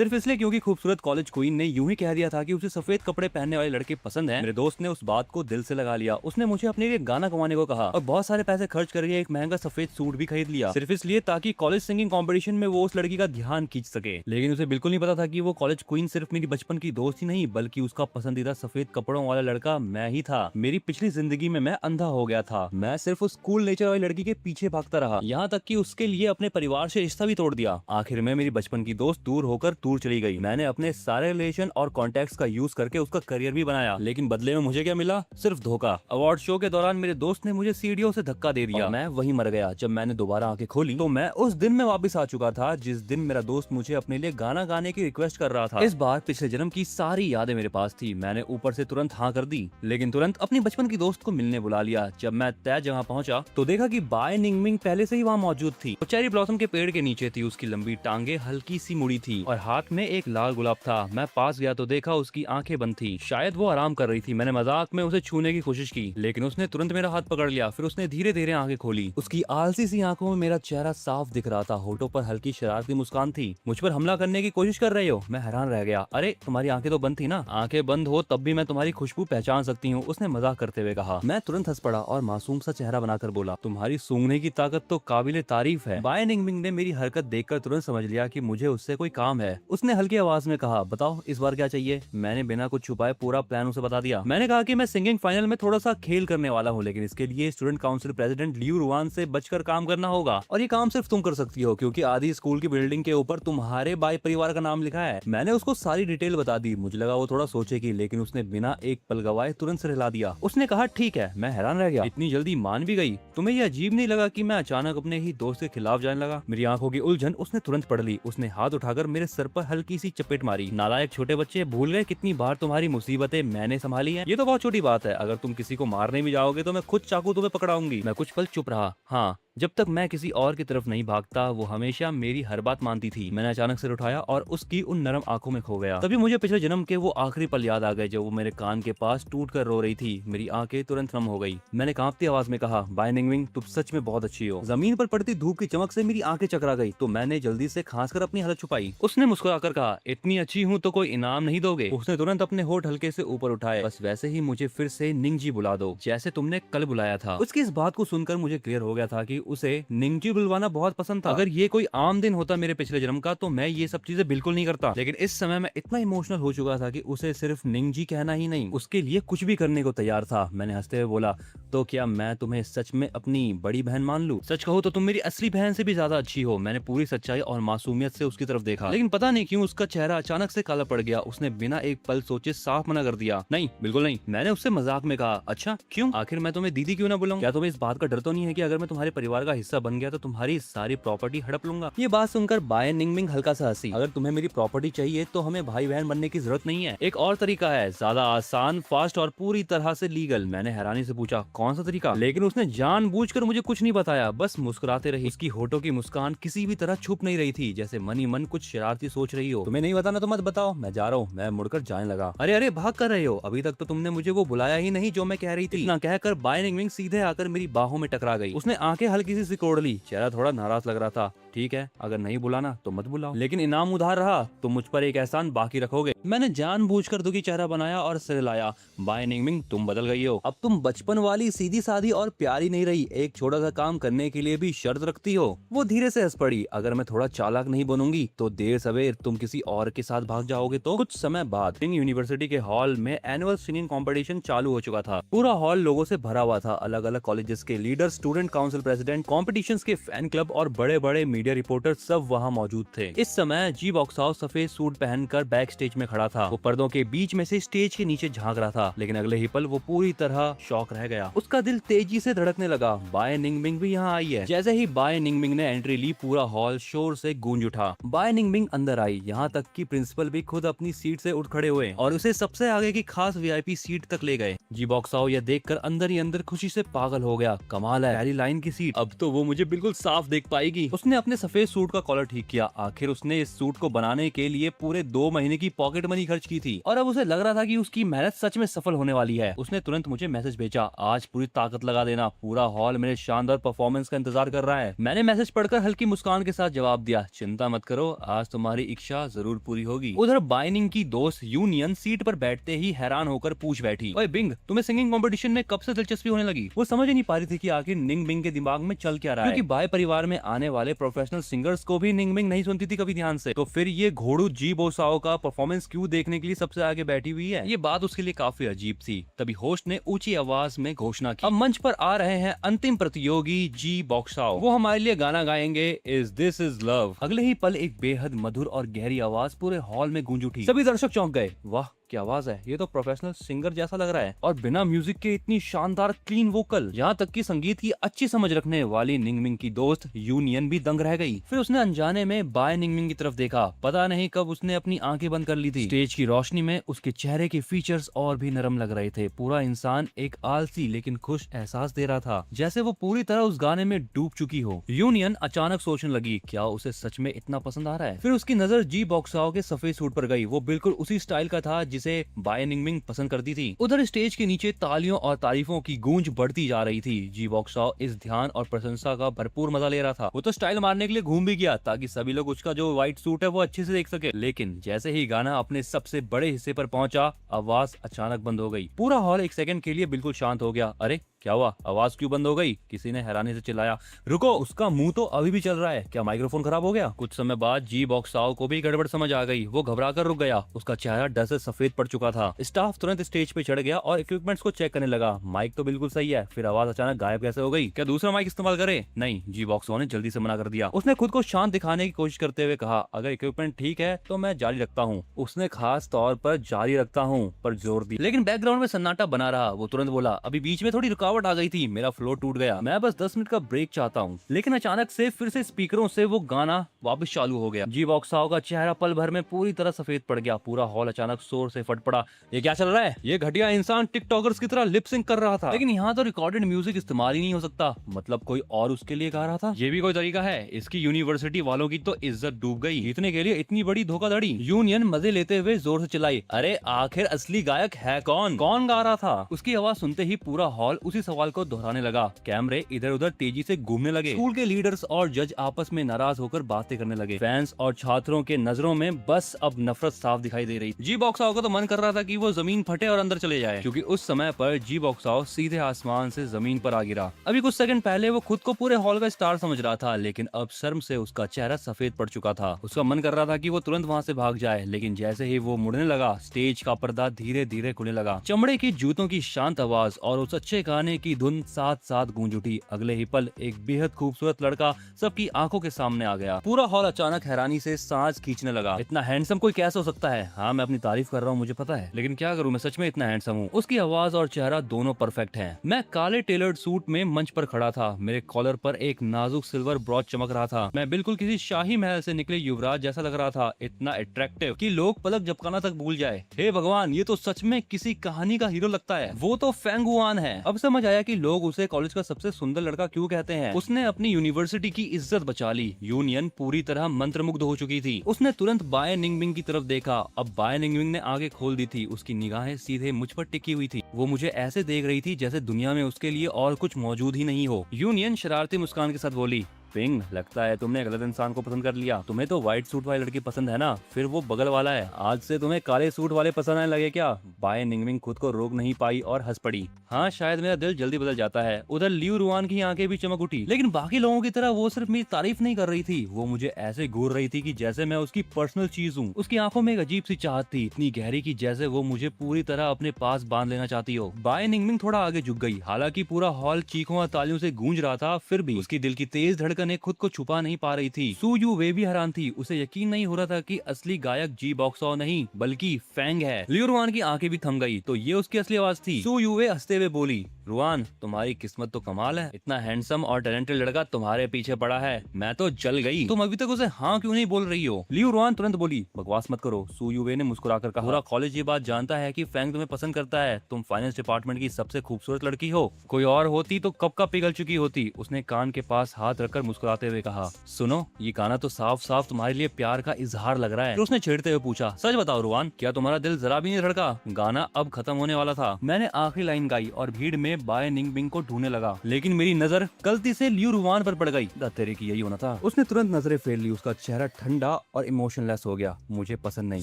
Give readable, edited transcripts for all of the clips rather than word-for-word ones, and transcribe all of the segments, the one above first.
सिर्फ इसलिए क्योंकि खूबसूरत कॉलेज क्वीन ने यूं ही कह दिया था कि उसे सफेद कपड़े पहनने वाले लड़के पसंद हैं। मेरे दोस्त ने उस बात को दिल से लगा लिया। उसने मुझे अपने लिए गाना गवाने को कहा और बहुत सारे पैसे खर्च करके एक महंगा सफेद सूट भी खरीद लिया, सिर्फ इसलिए ताकि कॉलेज सिंगिंग कंपटीशन में वो उस लड़की का ध्यान खींच सके। लेकिन उसे बिल्कुल नहीं पता था कि वो कॉलेज क्वीन सिर्फ मेरी बचपन की दोस्त ही नहीं बल्कि उसका पसंदीदा सफेद कपड़ों वाला लड़का मैं ही था। मेरी पिछली जिंदगी में मैं अंधा हो गया था। मैं सिर्फ उस कूल नेचर वाली लड़की के पीछे भागता रहा, यहाँ तक कि उसके लिए अपने परिवार से रिश्ता भी तोड़ दिया। आखिर में मेरी बचपन की दोस्त दूर होकर दूर चली गई। मैंने अपने सारे रिलेशन और कॉन्टेक्ट्स का यूज करके उसका करियर भी बनाया, लेकिन बदले में मुझे क्या मिला? सिर्फ धोखा। अवार्ड शो के दौरान मेरे दोस्त ने मुझे सीढ़ियों से धक्का दे दिया। मैं वहीं मर गया। जब मैंने दोबारा आंखें खोली तो मैं उस दिन में वापस आ चुका था जिस दिन मेरा दोस्त मुझे अपने लिए गाना गाने की रिक्वेस्ट कर रहा था। इस बार पिछले जन्म की सारी यादें मेरे पास थी। मैंने ऊपर से तुरंत हाँ कर दी, लेकिन तुरंत अपनी बचपन की दोस्त को मिलने बुला लिया। जब मैं तय जगह पहुंचा तो देखा कि बाय निंगमिंग पहले से ही वहाँ मौजूद थी। वो चेरी ब्लॉसम के पेड़ के नीचे थी। उसकी लंबी टांगे हल्की सी मुड़ी थी और हाथ में एक लाल गुलाब था। मैं पास गया तो देखा उसकी आंखें बंद थी, शायद वो आराम कर रही थी। मैंने मजाक में उसे छूने की कोशिश की, लेकिन उसने तुरंत मेरा हाथ पकड़ लिया। फिर उसने धीरे धीरे आंखें खोली। उसकी आलसी सी आंखों में मेरा चेहरा साफ दिख रहा था। होठों पर हल्की शरारती मुस्कान थी। मुझ पर हमला करने की कोशिश कर रहे हो? मैं हैरान रह गया। अरे तुम्हारी आंखें तो बंद थी ना। आंखें बंद हो तब भी मैं तुम्हारी खुशबू पहचान सकती हूँ, उसने मजाक करते हुए कहा। मैं तुरंत हंस पड़ा और मासूम सा चेहरा बनाकर बोला, तुम्हारी सूंघने की ताकत तो काबिले तारीफ है। बाय निंगमिंग ने मेरी हरकत देखकर तुरंत समझ लिया कि मुझे उससे कोई काम है। उसने हल्की आवाज में कहा, बताओ इस बार क्या चाहिए? मैंने बिना कुछ छुपाए पूरा प्लान उसे बता दिया। मैंने कहा कि मैं सिंगिंग फाइनल में थोड़ा सा खेल करने वाला हूँ, लेकिन इसके लिए student council president Liu Ruan से बचकर काम करना होगा और ये काम सिर्फ तुम कर सकती हो क्योंकि आधी स्कूल की बिल्डिंग के ऊपर तुम्हारे बाय परिवार का नाम लिखा है। मैंने उसको सारी डिटेल बता दी। मुझे लगा वो थोड़ा सोचेगी, लेकिन उसने बिना एक पल गवाए तुरंत से हिला दिया। उसने कहा, ठीक है। मैं हैरान रह गया, इतनी जल्दी मान भी गई। तुम्हें ये अजीब नहीं लगा कि मैं अचानक अपने ही दोस्त के खिलाफ जाने लगा? मेरी आंखों की उलझन उसने तुरंत पढ़ ली। उसने हाथ उठाकर मेरे सर पर हल्की सी चपेट मारी। नालायक छोटे बच्चे, भूल गए कितनी बार तुम्हारी मुसीबतें मैंने संभाली हैं? ये तो बहुत छोटी बात है। अगर तुम किसी को मारने भी जाओगे तो मैं खुद चाकू तुम्हें पकड़ाऊंगी। मैं कुछ पल चुप रहा। हाँ, जब तक मैं किसी और की तरफ नहीं भागता वो हमेशा मेरी हर बात मानती थी। मैंने अचानक सिर उठाया और उसकी उन नरम आंखों में खो गया। तभी मुझे पिछले जन्म के वो आखिरी पल याद आ गए जब वो मेरे कान के पास टूट कर रो रही थी। मेरी आंखें तुरंत नम हो गई। मैंने कांपती आवाज में कहा, बाय निंगमिंग तुम सच में बहुत अच्छी हो। जमीन पर पड़ती धूप की चमक से मेरी आंखें चकरा गई तो मैंने जल्दी से खांस कर अपनी हालत छुपाई। उसने मुस्कुराकर कहा, इतनी अच्छी हूँ तो कोई इनाम नहीं दोगे? उसने तुरंत अपने होठ हल्के से ऊपर उठाए। बस वैसे ही मुझे फिर से निंगजी बुला दो, जैसे तुमने कल बुलाया था। उसकी इस बात को सुनकर मुझे क्लियर हो गया था कि उसे निंगजी बुलवाना बहुत पसंद था। अगर ये कोई आम दिन होता मेरे पिछले जन्म का तो मैं ये सब चीजें बिल्कुल नहीं करता, लेकिन इस समय मैं इतना इमोशनल हो चुका था कि उसे सिर्फ निंगजी कहना ही नहीं उसके लिए कुछ भी करने को तैयार था। मैंने हंसते हुए बोला, तो क्या मैं तुम्हें सच में अपनी बड़ी बहन मान लूं? सच कहो तो तुम मेरी असली बहन से भी ज्यादा अच्छी हो। मैंने पूरी सच्चाई और मासूमियत से उसकी तरफ देखा, लेकिन पता नहीं क्यों उसका चेहरा अचानक से काला पड़ गया। उसने बिना एक पल सोचे साफ मना कर दिया, नहीं बिल्कुल नहीं। मैंने उससे मजाक में कहा, अच्छा क्यों? आखिर मैं तुम्हें दीदी क्यों ना बुलाऊं? क्या तुम्हें इस बात का डर तो नहीं है कि अगर मैं तुम्हारे परिवार का हिस्सा बन गया तो तुम्हारी सारी प्रॉपर्टी हड़प लूंगा? ये बात सुनकर बाय निंगमिंग हल्का सा हंसी। अगर तुम्हें मेरी प्रॉपर्टी चाहिए तो हमें भाई बहन बनने की जरूरत नहीं है। एक और तरीका है, ज्यादा आसान, फास्ट और पूरी तरह से लीगल। मैंने हैरानी से पूछा, कौन सा तरीका? लेकिन उसने जानबूझकर मुझे कुछ नहीं बताया, बस मुस्कुराते रही। उसकी होठों की मुस्कान किसी भी तरह छुप नहीं रही थी, जैसे मन ही मन कुछ शरारती सोच रही हो। तुम्हें नहीं बताना तो मत बताओ, मैं जा रहा हूँ। मैं मुड़कर जाने लगा। अरे अरे भाग कर रहे हो? अभी तक तो तुमने मुझे वो बुलाया ही नहीं जो मैं कह रही थी। इतना कहकर बाय निंगमिंग सीधे आकर मेरी बाहों में टकरा गई। उसने आंखें हल्की सी सिकोड़ ली। चेहरा थोड़ा नाराज लग रहा था। ठीक है, अगर नहीं बुलाना तो मत बुलाओ, लेकिन इनाम उधार रहा तो मुझ पर एक एहसान बाकी रखोगे। मैंने जानबूझकर दुखी चेहरा बनाया और सिर हिलाया। बाय निंगमिंग तुम बदल गई हो। अब तुम बचपन वाली सीधी सादी और प्यारी नहीं रही। एक छोटा सा काम करने के लिए भी शर्त रखती हो। वो धीरे से हंस पड़ी। अगर मैं थोड़ा चालाक नहीं बनूंगी तो देर सवेर तुम किसी और के साथ भाग जाओगे। तो कुछ समय बाद यूनिवर्सिटी के हॉल में एनुअल सिंगिंग कंपटीशन चालू हो चुका था। पूरा हॉल लोगों से भरा हुआ था। अलग अलग कॉलेजेस के leader, student council president, competitions के फैन क्लब और बड़े बड़े मीडिया रिपोर्टर सब वहाँ मौजूद थे। इस समय जी बॉक्साओ सफेद सूट पहनकर बैक स्टेज में खड़ा था। वो पर्दों के बीच में से स्टेज के नीचे झांक रहा था, लेकिन अगले ही पल वो पूरी तरह शॉक रह गया। उसका दिल तेजी से धड़कने लगा। बाय निंगमिंग भी यहाँ आई है। जैसे ही बाय निंगमिंग ने एंट्री ली पूरा हॉल शोर से गूंज उठा। बाय निंगमिंग अंदर आई, यहाँ तक कि प्रिंसिपल भी खुद अपनी सीट से उठ खड़े हुए और उसे सबसे आगे की खास वीआईपी सीट तक ले गए। जी बॉक्साओ यह देखकर अंदर ही अंदर खुशी से पागल हो गया। कमाल है, पहली लाइन की सीट, अब तो वो मुझे बिल्कुल साफ देख पाएगी। उसने अपने सफेद सूट का कॉलर ठीक किया। आखिर उसने इस सूट को बनाने के लिए पूरे 2 महीने की पॉकेट पॉकेट मनी खर्च की थी और अब उसे लग रहा था कि उसकी मेहनत सच में सफल होने वाली है। उसने तुरंत मुझे मैसेज भेजा, आज पूरी ताकत लगा देना, पूरा हॉल मेरे शानदार परफॉर्मेंस का इंतजार कर रहा है। मैंने मैसेज पढ़कर हल्की मुस्कान के साथ जवाब दिया, चिंता मत करो, आज तुम्हारी इच्छा जरूर पूरी होगी। उधर बाइनिंग की दोस्त यूनियन सीट पर बैठते ही हैरान होकर पूछ बैठी, ओए बिंग, तुम्हें सिंगिंग कंपटीशन में कब से दिलचस्पी होने लगी? वो समझ ही नहीं पा रही थी कि आखिर निंग बिंग के दिमाग में चल क्या रहा है, क्योंकि बाय परिवार में आने वाले प्रोफेशनल सिंगर्स को भी निंग बिंग नहीं सुनती थी कभी ध्यान से, तो फिर ये घोड़ू जी बोसाओ का परफॉर्मेंस क्यों देखने के लिए सबसे आगे बैठी हुई है? ये बात उसके लिए काफी अजीब थी। तभी होस्ट ने ऊंची आवाज में घोषणा की, अब मंच पर आ रहे हैं अंतिम प्रतियोगी जी बॉक्साओ। वो हमारे लिए गाना गाएंगे, इज दिस इज लव। अगले ही पल एक बेहद मधुर और गहरी आवाज पूरे हॉल में गूंज उठी। सभी दर्शक चौंक गए, वाह क्या आवाज है, ये तो प्रोफेशनल सिंगर जैसा लग रहा है, और बिना म्यूजिक के इतनी शानदार क्लीन वोकल। यहाँ तक कि संगीत की अच्छी समझ रखने वाली निंगमिंग की दोस्त यूनियन भी दंग रह गई। फिर उसने अनजाने में बाय निंगमिंग की तरफ देखा, पता नहीं कब उसने अपनी आंखें बंद कर ली थी। स्टेज की रोशनी में उसके चेहरे के फीचर्स और भी नरम लग रहे थे। पूरा इंसान एक आलसी लेकिन खुश एहसास दे रहा था, जैसे वो पूरी तरह उस गाने में डूब चुकी हो। यूनियन अचानक सोचने लगी, क्या उसे सच में इतना पसंद आ रहा है? फिर उसकी नजर जी बॉक्साओ के सफेद सूट पर गई। वो बिल्कुल उसी स्टाइल का था जिसे बाय निंगमिंग पसंद करती थी। उधर स्टेज के नीचे तालियों और तारीफों की गूंज बढ़ती जा रही थी। जी बॉक्साओ इस ध्यान और प्रशंसा का भरपूर मजा ले रहा था। वो तो स्टाइल मारने के लिए घूम भी गया ताकि सभी लोग उसका जो व्हाइट सूट है वो अच्छे से देख सके। लेकिन जैसे ही गाना अपने सबसे बड़े हिस्से पर पहुंचा, आवाज अचानक बंद हो गई। पूरा हॉल एक सेकंड के लिए बिल्कुल शांत हो गया। अरे क्या हुआ, आवाज क्यों बंद हो गई? किसी ने हैरानी से चिल्लाया, रुको, उसका मुंह तो अभी भी चल रहा है, क्या माइक्रोफोन खराब हो गया? कुछ समय बाद जी बॉक्साओ को भी गड़बड़ समझ आ गई। वो घबरा कर रुक गया, उसका चेहरा डर से सफेद पड़ चुका था। स्टाफ तुरंत स्टेज पे चढ़ गया और इक्विपमेंट्स को चेक करने लगा। माइक तो बिल्कुल सही है, फिर आवाज अचानक गायब कैसे हो गई? क्या दूसरा माइक इस्तेमाल करे? नहीं, जी बॉक्साओ ने जल्दी से मना कर दिया। उसने खुद को शांत दिखाने की कोशिश करते हुए कहा, अगर इक्विपमेंट ठीक है तो मैं जारी रखता हूँ। उसने खास तौर पर जारी रखता हूँ पर जोर दिया, लेकिन बैकग्राउंड में सन्नाटा बना रहा। वो तुरंत बोला, अभी बीच में थोड़ी रुकावट आ गई थी, मेरा फ्लो टूट गया, मैं बस 10 मिनट का ब्रेक चाहता हूँ। लेकिन अचानक से फिर से स्पीकरों से वो गाना वापस चालू हो गया। जी बॉक्साओ का चेहरा पल भर में पूरी तरह सफेद पड़ गया। पूरा हॉल अचानक शोर से फट पड़ा। ये क्या चल रहा है? ये घटिया इंसान टिकटॉकर्स की तरह लिप सिंक कर रहा था, लेकिन यहाँ तो रिकॉर्डेड म्यूजिक इस्तेमाल ही नहीं हो सकता। मतलब कोई और उसके लिए गा रहा था? ये भी कोई तरीका है? इसकी यूनिवर्सिटी वालों की तो इज्जत डूब गई। इतने के लिए इतनी बड़ी धोखाधड़ी। यूनियन मजे लेते हुए जोर से चिल्लाई, अरे आखिर असली गायक है कौन? कौन गा रहा था? उसकी आवाज सुनते ही पूरा हॉल उसी सवाल को दोहराने लगा। कैमरे इधर उधर तेजी से घूमने लगे। स्कूल के लीडर्स और जज आपस में नाराज होकर बातें करने लगे। फैंस और छात्रों के नजरों में बस अब नफरत साफ दिखाई दे रही। जी बॉक्साओ का तो मन कर रहा था कि वो जमीन फटे और अंदर चले जाए, क्योंकि उस समय पर जी बॉक्साओ सीधे आसमान से जमीन पर आ गिरा। अभी कुछ सेकंड पहले वो खुद को पूरे हॉल का स्टार समझ रहा था, लेकिन अब शर्म से उसका चेहरा सफेद पड़ चुका था। उसका मन कर रहा था कि वो तुरंत वहाँ से भाग जाए, लेकिन जैसे ही वो मुड़ने लगा, स्टेज का पर्दा धीरे धीरे खुलने लगा। चमड़े की जूतों की शांत आवाज और उस अच्छे गाने की धुन साथ साथ गूंज उठी। अगले ही पल एक बेहद खूबसूरत लड़का सबकी आंखों के सामने आ गया। पूरा हॉल अचानक हैरानी से सांस खींचने लगा। इतना हैंडसम कोई कैसे हो सकता है? हाँ, मैं अपनी तारीफ कर रहा हूँ, मुझे पता है, लेकिन क्या करूँ, मैं सच में इतना हैंडसम हूँ। उसकी आवाज और चेहरा दोनों परफेक्ट हैं। मैं काले टेलर्ड सूट में मंच पर खड़ा था। मेरे कॉलर पर एक नाजुक सिल्वर ब्रॉच चमक रहा था। मैं बिल्कुल किसी शाही महल से निकले युवराज जैसा लग रहा था। इतना अट्रैक्टिव कि लोग पलक झपकाना तक भूल जाए। हे भगवान, ये तो सच में किसी कहानी का हीरो लगता है। वो तो फेंग हुआन है। अब समझ आया कि लोग उसे कॉलेज का सबसे सुंदर लड़का क्यों कहते हैं। उसने अपनी यूनिवर्सिटी की इज्जत बचा ली। यूनियन पूरी तरह मंत्रमुग्ध हो चुकी थी। उसने तुरंत बाय निंगमिंग की तरफ देखा। अब बाय निंगमिंग ने आगे खोल दी थी। उसकी निगाहें सीधे मुझ पर टिकी हुई थी। वो मुझे ऐसे देख रही थी जैसे दुनिया में उसके लिए और कुछ मौजूद ही नहीं हो। यूनियन शरारती मुस्कान के साथ बोली, पिंग, लगता है तुमने गलत इंसान को पसंद कर लिया। तुम्हें तो व्हाइट सूट वाली लड़की पसंद है ना, फिर वो बगल वाला है। आज से तुम्हें काले सूट वाले पसंद आने लगे क्या? बाय निंगमिंग खुद को रोक नहीं पाई और हंस पड़ी। हाँ, शायद मेरा दिल जल्दी बदल जाता है। उधर लियू रुआन की आंखें भी चमक उठी, लेकिन बाकी लोगों की तरह वो सिर्फ मेरी तारीफ नहीं कर रही थी। वो मुझे ऐसे घूर रही थी कि जैसे मैं उसकी पर्सनल चीज हूँ। उसकी आंखों में एक अजीब सी चाहत थी, इतनी गहरी कि जैसे वो मुझे पूरी तरह अपने पास बांध लेना चाहती हो। बाय निंगमिंग थोड़ा आगे झुक गई। हालांकि पूरा हॉल चीखों और तालियों से गूंज रहा था, फिर भी उसकी दिल की तेज धड़कनें खुद को छुपा नहीं पा रही थी। सू यू वे भी हैरान थी। उसे यकीन नहीं हो रहा था कि असली गायक जी बॉक्साओ नहीं बल्कि फेंग है। लियू रुआन की आंखें भी थम गई। तो ये उसकी असली आवाज थी। सू यू वे हंसते हुए बोली, रुआन, तुम्हारी किस्मत तो कमाल है। इतना हैंडसम और टैलेंटेड लड़का तुम्हारे पीछे पड़ा है। मैं तो जल गई। तुम अभी तक उसे हाँ क्यों नहीं बोल रही हो? लियू रुआन तुरंत बोली, बकवास मत करो। सू यू वे ने मुस्कुराकर कहा, पूरा कॉलेज ये बात जानता है कि फेंग तुम्हें पसंद करता है। तुम फाइनेंस डिपार्टमेंट की सबसे खूबसूरत लड़की हो। कोई और होती तो कब का पिघल चुकी होती। उसने कान के पास हाथ रखकर मुस्कुराते हुए कहा, सुनो, ये गाना तो साफ साफ तुम्हारे लिए प्यार का इजहार लग रहा है। फिर उसने छेड़ते हुए पूछा, सच बताओ रुआन, क्या तुम्हारा दिल जरा भी नहीं धड़का? गाना अब खत्म होने वाला था। मैंने आखिरी लाइन गाई और भीड़ में बाय निंगबिंग को ढूंढने लगा, लेकिन मेरी नजर गलती से लियू रुआन पर पड़ गई। तेरे की यही होना था। उसने तुरंत नजरें फेर ली। उसका चेहरा ठंडा और इमोशनलेस हो गया। मुझे पसंद नहीं।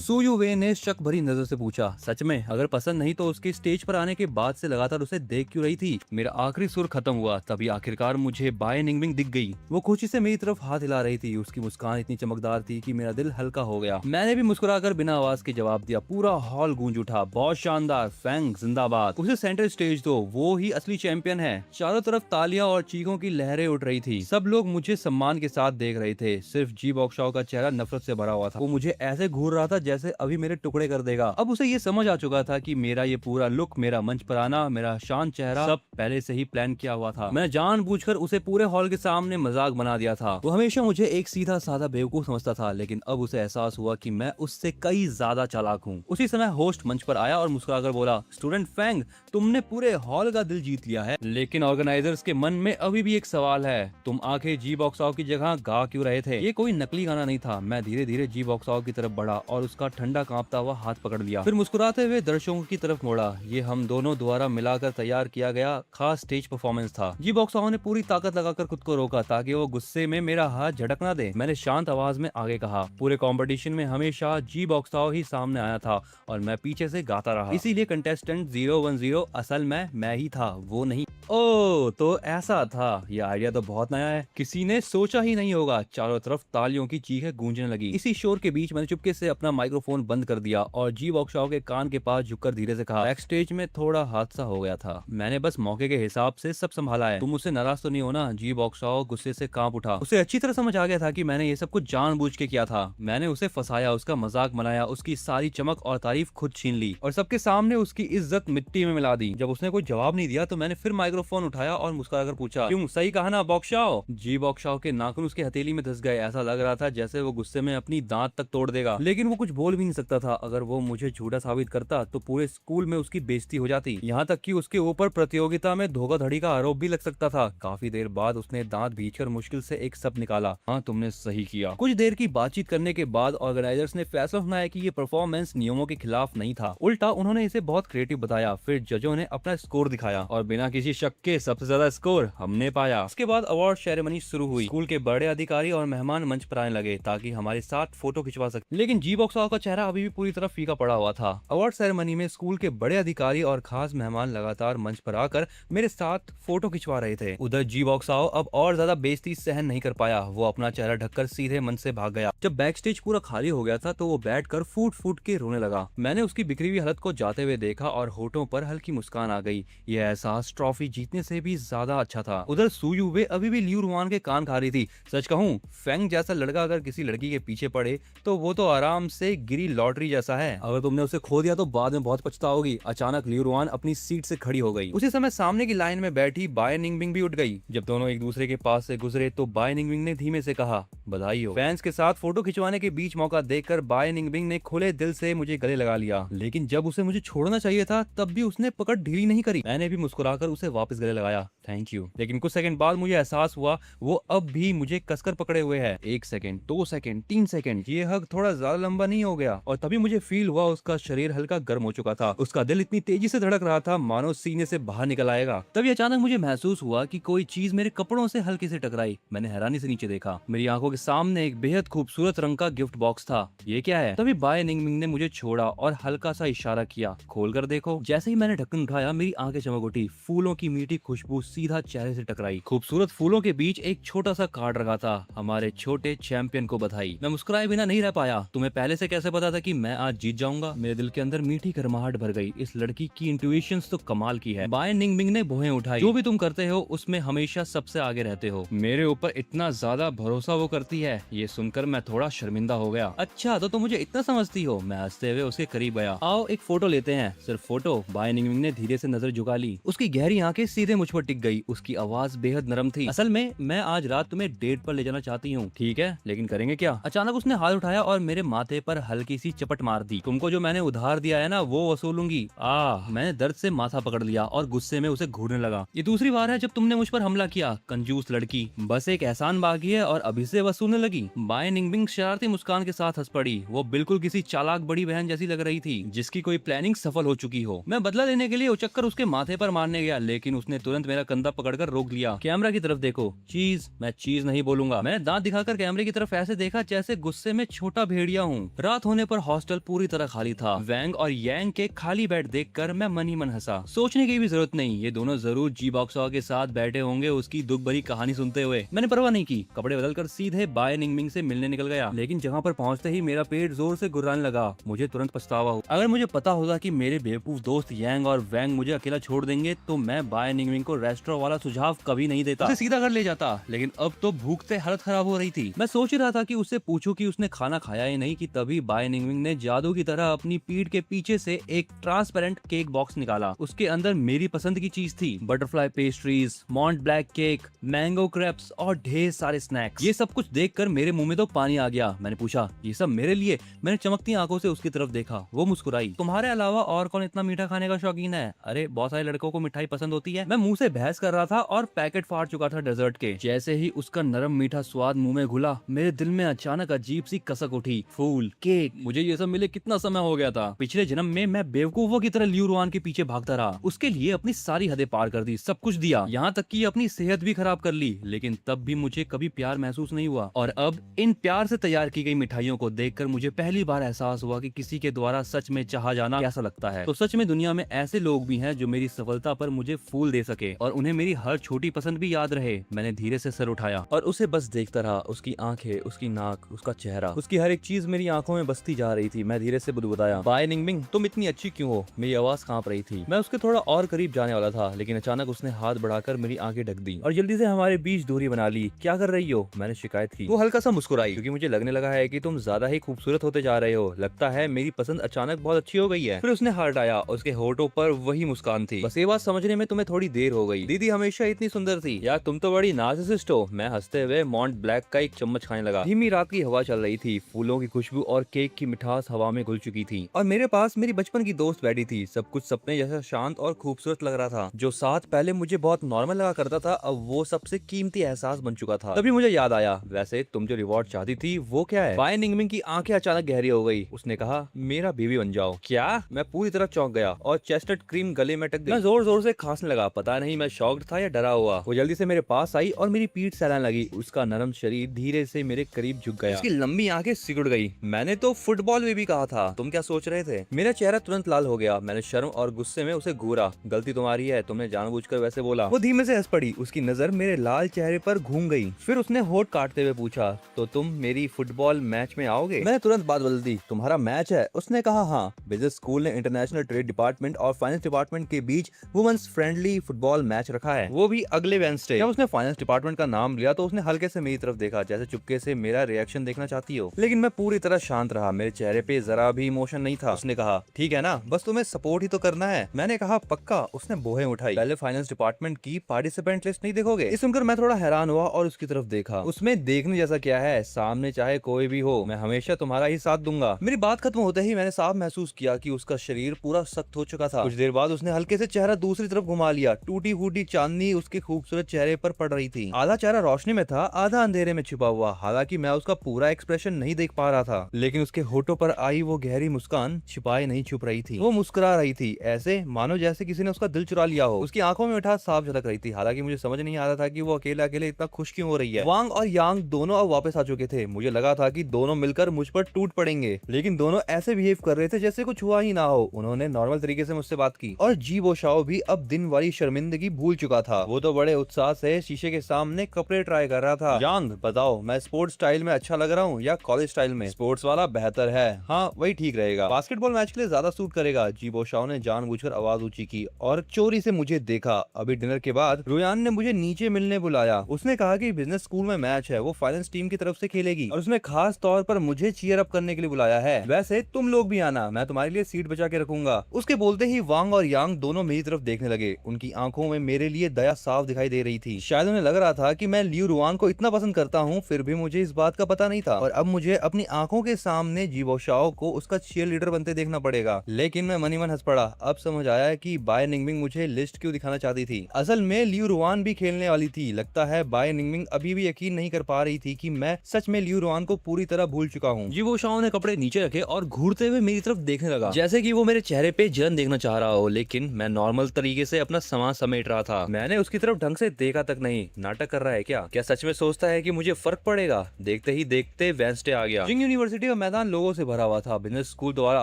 सू यू वे ने शक भरी नजर से पूछा, सच में? अगर पसंद नहीं तो उसके स्टेज पर आने के बाद से लगातार उसे देख क्यों रही थी? मेरा आखिरी सुर खत्म हुआ तभी आखिरकार मुझे बाय निंगबिंग दिख गई। वो खुशी से मेरी तरफ हाथ हिला रही थी। उसकी मुस्कान इतनी चमकदार थी कि मेरा दिल हल्का हो गया। मैंने भी मुस्कुराकर बिना आवाज के जवाब दिया। पूरा हॉल गूंज उठा, बहुत शानदार, फैंग जिंदाबाद। उसे सेंटर स्टेज दो, वो ही असली चैंपियन है। चारों तरफ तालियां और चीखों की लहरें उठ रही थी। सब लोग मुझे सम्मान के साथ देख रहे थे। सिर्फ जी बॉक्सशॉ का चेहरा नफरत से भरा हुआ था। वो मुझे ऐसे घूर रहा था जैसे अभी मेरे टुकड़े कर देगा। अब उसे ये समझ आ चुका था कि मेरा ये पूरा लुक, मेरा मंच पर आना, मेरा शांत चेहरा, सब पहले से ही प्लान किया हुआ था। मैं जानबूझकर उसे पूरे हॉल के सामने मजाक बना दिया था। वो हमेशा मुझे एक सीधा साधा बेवकूफ समझता था, लेकिन अब उसे एहसास हुआ कि मैं उससे कई ज्यादा चालाक हूँ। उसी समय होस्ट मंच पर आया और मुस्कुराकर बोला, स्टूडेंट फैंग, तुमने पूरे हॉल का दिल जीत लिया है, लेकिन ऑर्गेनाइजर्स के मन में अभी भी एक सवाल है, तुम आके जी बॉक्सॉ की जगह गा क्यों रहे थे? ये कोई नकली गाना नहीं था। मैं धीरे धीरे जी बॉक्सॉ की तरफ बढ़ा और उसका ठंडा कांपता हुआ हाथ पकड़ लिया। फिर मुस्कुराते हुए दर्शकों की तरफ मोड़ा। ये हम दोनों द्वारा मिलाकर तैयार किया गया खास स्टेज परफॉर्मेंस था। जी बॉक्सॉ ने पूरी ताकत लगाकर खुद को रोका ताकि वो गुस्से में मेरा हाथ झटक ना दे। मैंने शांत आवाज में आगे कहा, पूरे कंपटीशन में हमेशा जी बॉक्सॉ ही सामने आया था और मैं पीछे से गाता रहा, इसीलिए कंटेस्टेंट 010 असल में मैं ही था, वो नहीं। ओह, तो ऐसा था। ये आइडिया तो बहुत नया है, किसी ने सोचा ही नहीं होगा। चारों तरफ तालियों की चीखें गूंजने लगी। इसी शोर के बीच मैंने चुपके से अपना माइक्रोफोन बंद कर दिया और जी बॉक्सॉ के कान के पास झुककर धीरे से कहा, बैक स्टेज में थोड़ा हादसा हो गया था, मैंने बस मौके के हिसाब से सब संभाला है। तुम मुझसे नाराज तो नहीं हो ना? जी बॉक्सॉ गुस्से से कांप उठा। उसे अच्छी तरह समझ आ गया था कि मैंने ये सब कुछ जानबूझ के किया था। मैंने उसे फंसाया, उसका मजाक बनाया, उसकी सारी चमक और तारीफ खुद छीन ली और सबके सामने उसकी इज्जत मिट्टी में मिला दी। जब उसने कोई जवाब नहीं दिया तो मैंने फिर माइक्रोफोन उठाया और मुस्कुराकर पूछा, क्यों, सही कहा ना बॉक्सॉ? जी बॉक्सॉ के नाखून उसके हथेली में धंस गए। ऐसा लग रहा था जैसे वो गुस्से में अपनी दांत तक तोड़ देगा, लेकिन वो कुछ बोल भी नहीं सकता था। अगर वो मुझे झूठा साबित करता तो पूरे स्कूल में उसकी बेइज्जती हो जाती, यहाँ तक कि उसके ऊपर प्रतियोगिता में धोखाधड़ी का आरोप भी लग सकता था। काफी देर बाद उसने दांत भींचकर मुश्किल से एक शब्द निकाला, हाँ तुमने सही किया। कुछ देर की बातचीत करने के बाद ऑर्गेनाइजर्स ने फैसला सुनाया कि ये परफॉर्मेंस नियमों के खिलाफ नहीं था, उल्टा उन्होंने इसे बहुत क्रिएटिव बताया। फिर जजों ने अपना स्कोर दिखाया और बिना किसी शक के सबसे ज्यादा स्कोर हमने पाया। इसके बाद अवार्ड सेरेमनी शुरू हुई। स्कूल के बड़े अधिकारी और मेहमान मंच पर आने लगे ताकि हमारे साथ फोटो खिंचवा सके, लेकिन जी बॉक्सॉ का चेहरा अभी भी पूरी तरह फीका पड़ा हुआ था। अवार्ड सेरेमनी में स्कूल के बड़े अधिकारी और खास मेहमान लगातार मंच पर आकर मेरे साथ फोटो खिंचवा रहे थे। उधर जी बॉक्सॉ अब और ज्यादा बेइज्जती सहन नहीं कर पाया। वो अपना चेहरा ढककर सीधे मंच से भाग गया। जब बैक स्टेज पूरा खाली हो गया था तो वो बैठकर फूट फूट के रोने लगा। मैंने उसकी बिखरी हुई हालत को जाते हुए देखा और होठों पर हल्की मुस्कान आ गई। यह एहसास ट्रॉफी जीतने से भी ज्यादा अच्छा था। उधर सू यू वे अभी भी लियू रुआन के कान खा रही थी। सच कहूँ, फैंग जैसा लड़का अगर किसी लड़की के पीछे पड़े तो वो तो आराम से गिरी लॉटरी जैसा है। अगर तुमने उसे खो दिया तो बाद में बहुत पछताओगी। अचानक लियू रुआन अपनी सीट से खड़ी हो गई। उसी समय सामने की लाइन में बैठी बाय निंगबिंग भी उठ गई। जब दोनों एक दूसरे के पास से गुजरे तो बाय निंगबिंग ने धीमे से कहा, बधाई हो। फैंस के साथ फोटो खिंचवाने के बीच मौका देखकर बाय निंगबिंग ने खुले दिल से मुझे गले लगा लिया, लेकिन जब उसे मुझे छोड़ना चाहिए था तब भी उसने पकड़ ढीली नहीं करी। मैंने भी मुस्कुराकर उसे वापस गले लगाया, थैंक यू। लेकिन कुछ सेकंड बाद मुझे एहसास हुआ वो अब भी मुझे कसकर पकड़े हुए है। 1 सेकंड, 2 सेकंड, 3 सेकंड, ये हग थोड़ा ज्यादा लंबा नहीं हो गया? और तभी मुझे फील हुआ उसका शरीर हल्का गर्म हो चुका था। उसका दिल इतनी तेजी से धड़क रहा था मानो सीने से बाहर निकल आएगा। तभी अचानक मुझे महसूस हुआ कि कोई चीज मेरे कपड़ों से हल्के से टकराई। मैंने हैरानी से नीचे देखा। मेरी आंखों के सामने एक बेहद खूबसूरत रंग का गिफ्ट बॉक्स था। ये क्या है? तभी बाय निंगबिंग ने मुझे छोड़ा और हल्का सा इशारा किया, खोल कर देखो। जैसे ही मैंने ढक्कन उठाया मेरी आंखें चमक उठी। फूलों की मीठी खुशबू सीधा चेहरे से टकराई। खूबसूरत फूलों के बीच एक छोटा सा कार्ड रखा था, हमारे छोटे चैंपियन को बधाई। मैं मुस्कुराए बिना नहीं रह पाया। तुम्हें पहले से कैसे पता था कि मैं आज जीत जाऊंगा? मेरे दिल के अंदर मीठी गर्माहट भर गई। इस लड़की की इंट्यूशंस तो कमाल की है। बाय निंगबिंग ने भौहें उठाई। जो भी तुम करते हो उसमें हमेशा सबसे आगे रहते हो। मेरे ऊपर इतना ज्यादा भरोसा वो करती है, ये सुनकर मैं थोड़ा शर्मिंदा हो गया। अच्छा तो तुम मुझे इतना समझती हो? मैं हंसते हुए उसके करीब गया। आओ एक फोटो लेते हैं। सिर्फ फोटो? बाय निंगबिंग ने धीरे से नजर झुका ली। उसकी गहरी आंखें सीधे मुझ पर टिक गई। उसकी आवाज बेहद नरम थी। असल में मैं आज रात तुम्हें डेट पर ले जाना चाहती हूँ, ठीक है, लेकिन करेंगे क्या? अचानक उसने हाथ उठाया और मेरे माथे पर हल्की सी चपट मार दी। तुमको जो मैंने उधार दिया है ना, वो वसूलूंगी। मैंने दर्द से माथा पकड़ लिया और गुस्से में उसे घूरने लगा। ये दूसरी बार है जब तुमने मुझ पर हमला किया, कंजूस लड़की। बस एक एहसान बाकी है और अभी से वसूलने लगी। बाय निंगबिंग शरारती मुस्कान के साथ हंस पड़ी। वो बिल्कुल किसी चालाक बड़ी बहन जैसी लग रही थी, जिसकी कोई प्लानिंग सफल हो चुकी हो। मैं बदला लेने के लिए उचक्कर उसके माथे पर मारने गया, लेकिन उसने तुरंत मेरा कंधा पकड़कर रोक लिया। कैमरा की तरफ देखो। चीज? मैं चीज नहीं बोलूंगा। मैंने दांत दिखाकर कैमरे की तरफ ऐसे देखा जैसे गुस्से में छोटा भेड़िया हूँ। रात होने पर हॉस्टल पूरी तरह खाली था। वैंग और यांग के खाली बेड देखकर मैं मन ही मन हंसा। सोचने की भी जरूरत नहीं, ये दोनों जरूर जी बॉक्सॉ के साथ बैठे होंगे उसकी दुख भरी कहानी सुनते हुए। मैंने परवाह नहीं की, कपड़े बदलकर सीधे बाय निंगबिंग से मिलने निकल गया। लेकिन जहाँ पर पहुँचते ही मेरा पेट जोर से गुर्राने लगा। मुझे तुरंत पछतावा हुआ। अगर मुझे पता होता कि मेरे बेवकूफ दोस्त यांग और वैंग मुझे अकेला छोड़ देंगे तो मैं बाय निंगबिंग को रेस्टोरेंट वाला सुझाव कभी नहीं देता, उसे सीधा घर ले जाता। लेकिन अब तो भूख से हालत खराब हो रही थी। मैं सोच रहा था कि उससे पूछूं कि उसने खाना खाया या नहीं कि तभी बाय निंगबिंग ने जादू की तरह अपनी पीठ के पीछे से एक ट्रांसपेरेंट केक बॉक्स निकाला। उसके अंदर मेरी पसंद की चीज थी, butterfly pastries, mont black cake, mango crepes और ढेर सारे स्नैक्स। ये सब कुछ देखकर मेरे मुंह में तो पानी आ गया। मैंने पूछा, ये सब मेरे लिए? मैंने चमकती आंखों से उसकी तरफ देखा। वो मुस्कुराई। तुम्हारे अलावा और कौन इतना मीठा खाने का शौकीन है? अरे बहुत सारे लड़कों को मिठाई पसंद होती है। मैं मुंह से बहस कर रहा था और पैकेट फाड़ चुका था डेजर्ट के। जैसे ही उसका नरम मीठा स्वाद मुंह में घुला, मेरे दिल में अचानक अजीब सी कसक उठी। फूल, केक, मुझे ये सब मिले कितना समय हो गया था। पिछले जन्म में मैं बेवकूफों की तरह लियू रुआन के पीछे भागता रहा, उसके लिए अपनी सारी हदें पार कर दी, सब कुछ दिया, यहाँ तक कि अपनी सेहत भी खराब कर ली। लेकिन तब भी मुझे कभी प्यार महसूस नहीं हुआ। और अब इन प्यार से तैयार की गई मिठाइयों को देखकर मुझे पहली बार एहसास हुआ कि किसी के द्वारा सच में चाहा जाना कैसा लगता है। तो सच में दुनिया में ऐसे लोग भी हैं जो मेरी सफलता पर मुझे फूल दे सके और उन्हें मेरी हर छोटी पसंद भी याद रहे। मैंने धीरे से सर उठाया और उसे बस देखता रहा। उसकी आंखें, उसकी नाक, उसका चेहरा, उसकी हर एक चीज मेरी आंखों में बसती जा रही थी। मैं धीरे से बुदबुदाया, बाय निंगबिंग, तुम इतनी अच्छी क्यों हो? मेरी आवाज कांप रही थी। मैं उसके थोड़ा और करीब जाने वाला था, लेकिन अचानक उसने हाथ बढ़ाकर मेरी आंखें ढक दी और जल्दी से हमारे बीच दूरी बना ली। क्या कर रही हो? मैंने शिकायत की। वो हल्का सा मुस्कुराई, क्योंकि मुझे लगने लगा है कि तुम ज्यादा ही खूबसूरत होते जा रहे हो। लगता है मेरी पसंद अचानक बहुत अच्छी हो गई है। फिर उसने हाथ हटाया, उसके होठों पर वही मुस्कान थी। बस ये बात समझने में तुम्हें थोड़ी देर हो गई। दीदी हमेशा इतनी सुंदर थी। यार तुम तो बड़ी नार्सिसिस्ट हो। मैं हंसते हुए मॉन्ट ब्लैक का एक चम्मच खाने लगा। धीमी रात की हवा चल रही थी, फूलों की खुशबू और केक की मिठास हवा में घुल चुकी थी और मेरे पास मेरी बचपन की दोस्त बैठी थी। सब कुछ सपने जैसा शांत और खूबसूरत लग रहा था। जो साथ पहले मुझे बहुत नॉर्मल लगा करता था, अब वो सबसे कीमती एहसास बन चुका था। तभी मुझे याद आया, वैसे तुम जो रिवॉर्ड चाहती थी वो क्या है? बाय निंगबिंग की आंखें अचानक गहरी हो गई। उसने कहा, मेरा बीवी बन जाओ। क्या? मैं पूरी तरह चौंक गया और चेस्टनट क्रीम गले में टक गई। मैं जोर जोर से खांसने लगा। पता नहीं मैं शॉक्ड था या डरा हुआ। वो जल्दी से मेरे पास आई और मेरी पीठ सहलाने लगी। उसका नरम शरीर धीरे से मेरे करीब झुक गया। उसकी लंबी आंखें सिकुड़ गई। मैंने तो फुटबॉल में भी कहा था, तुम क्या सोच रहे थे? मेरा चेहरा तुरंत लाल हो गया। मैंने शर्म और गुस्से में उसे घूरा। गलती तुम्हारी है, तुमने जानबूझकर वैसे बोला। वो धीमे से हंस पड़ी। उसकी नजर मेरे लाल चेहरे पर घूम गई। फिर उसने होठ काटते हुए पूछा, तो तुम मेरी फुटबॉल मैच में आओगे? मैंने तुरंत बात बदल दी। तुम्हारा मैच है? उसने कहा, हाँ। बिजनेस स्कूल ने इंटरनेशनल ट्रेड डिपार्टमेंट और फाइनेंस डिपार्टमेंट के बीच वुमेन्स फ्रेंडली फुटबॉल मैच रखा है, वो भी अगले वेडनेसडे। जब उसने फाइनेंस डिपार्टमेंट का नाम लिया तो उसने हल्के से मेरी तरफ देखा, जैसे चुपके से मेरा रिएक्शन देखना चाहती हो। लेकिन मैं पूरी तरह शांत रहा। मेरे चेहरे पे जरा भी इमोशन नहीं था। उसने कहा, ठीक है ना, बस तुम्हें सपोर्ट ही तो करना है। मैंने कहा, पक्का। उसने बोहें उठाई। पहले फाइनेंस डिपार्टमेंट की पार्टिसिपेंट लिस्ट नहीं देखोगे? इस सुनकर मैं थोड़ा हैरान हुआ और उसकी तरफ देखा। उसमें देखने जैसा क्या है? सामने चाहे कोई भी हो, मैं हमेशा तुम्हारा ही साथ दूंगा। मेरी बात खत्म होते ही मैंने साफ महसूस किया कि उसका शरीर पूरा सख्त हो चुका था। कुछ देर बाद उसने हल्के से चेहरा दूसरी तरफ घुमा लिया। टूटी फूटी चांदनी उसके खूबसूरत चेहरे पर पड़ रही थी। आधा चेहरा रोशनी में था, आधा अंधेरे में छिपा हुआ। हालांकि मैं उसका पूरा एक्सप्रेशन नहीं देख पा रहा था, लेकिन उसके होठों पर आई वो गहरी मुस्कान छिपाए नहीं छुप रही थी। वो मुस्कुरा रही थी, ऐसे मानो जैसे किसी ने उसका दिल चुरा लिया हो। उसकी आंखों में मिठास साफ झलक रही थी। हालांकि मुझे समझ नहीं आ रहा था कि वो अकेले अकेले इतना खुश क्यों हो रही है। वांग और यांग दोनों अब वापस आ चुके थे। मुझे लगा था कि दोनों मिलकर मुझ पर टूट पड़ेंगे, लेकिन दोनों ऐसे बिहेव कर रहे थे जैसे कुछ हुआ ही ना हो। उन्होंने नॉर्मल तरीके से मुझसे बात की और जी वो शाओ भी अब दिन वाली शर्मिंदगी भूल चुका था। वो तो बड़े उत्साह से शीशे के सामने कपड़े ट्राई कर रहा था। यांग, बताओ मैं स्पोर्ट्स स्टाइल में अच्छा लग रहा हूँ या कॉलेज स्टाइल में? स्पोर्ट्स वाला बेहतर है। हाँ, वही ठीक रहेगा। बास्केटबॉल मैच के लिए ज्यादा सूट करेगा। जी वो शाओ ने जानबूझकर आवाज ऊंची की और चोरी से मुझे देखा। अभी डिनर के बाद रुयान ने मुझे नीचे मिलने बुलाया। उसने कहा कि बिजनेस स्कूल में मैच है, वो फाइनेंस टीम की तरफ से खेलेगी और उसने खास तौर पर मुझे चीयर अप करने के लिए बुलाया है। वैसे तुम लोग भी आना, मैं तुम्हारे लिए सीट बचा के रखूंगा। उसके बोलते ही वांग और यांग दोनों मेरी तरफ देखने लगे। उनकी आंखों में मेरे लिए दया साफ दिखाई दे रही थी। शायद उन्हें लग रहा था कि मैं लियू रुआन को इतना पसंद करता हूँ, फिर भी मुझे इस बात का पता नहीं था और अब मुझे अपनी आंखों के सामने जीवो शाओ को उसका चीयर लीडर बनते देखना पड़ेगा। लेकिन मैं मन ही मन हंस पड़ा। अब समझ आया कि बाय निंगमिंग मुझे लिस्ट क्यों दिखाना चाहती थी। असल में लियू रुआन भी खेलने वाली थी। लगता है बाय निंगमिंग अभी भी यकीन नहीं कर पा रही थी कि मैं सच में लियू रुआन को पूरी तरह भूल चुका हूँ। जीवो शाओ ने कपड़े नीचे रखे और घूरते हुए मेरी तरफ देखने लगा, जैसे कि वो मेरे चेहरे पे जलन देखना चाह रहा हो। लेकिन मैं नॉर्मल तरीके से अपना सामान समेट रहा था। मैंने उसकी तरफ ढंग से देखा तक नहीं। नाटक कर रहा है क्या सच में सोचता है कि मुझे फर्क पड़ेगा? देखते ही देखते वेंसडे आ गया। जिंग यूनिवर्सिटी का मैदान लोगों से भरा हुआ था। बिजनेस स्कूल द्वारा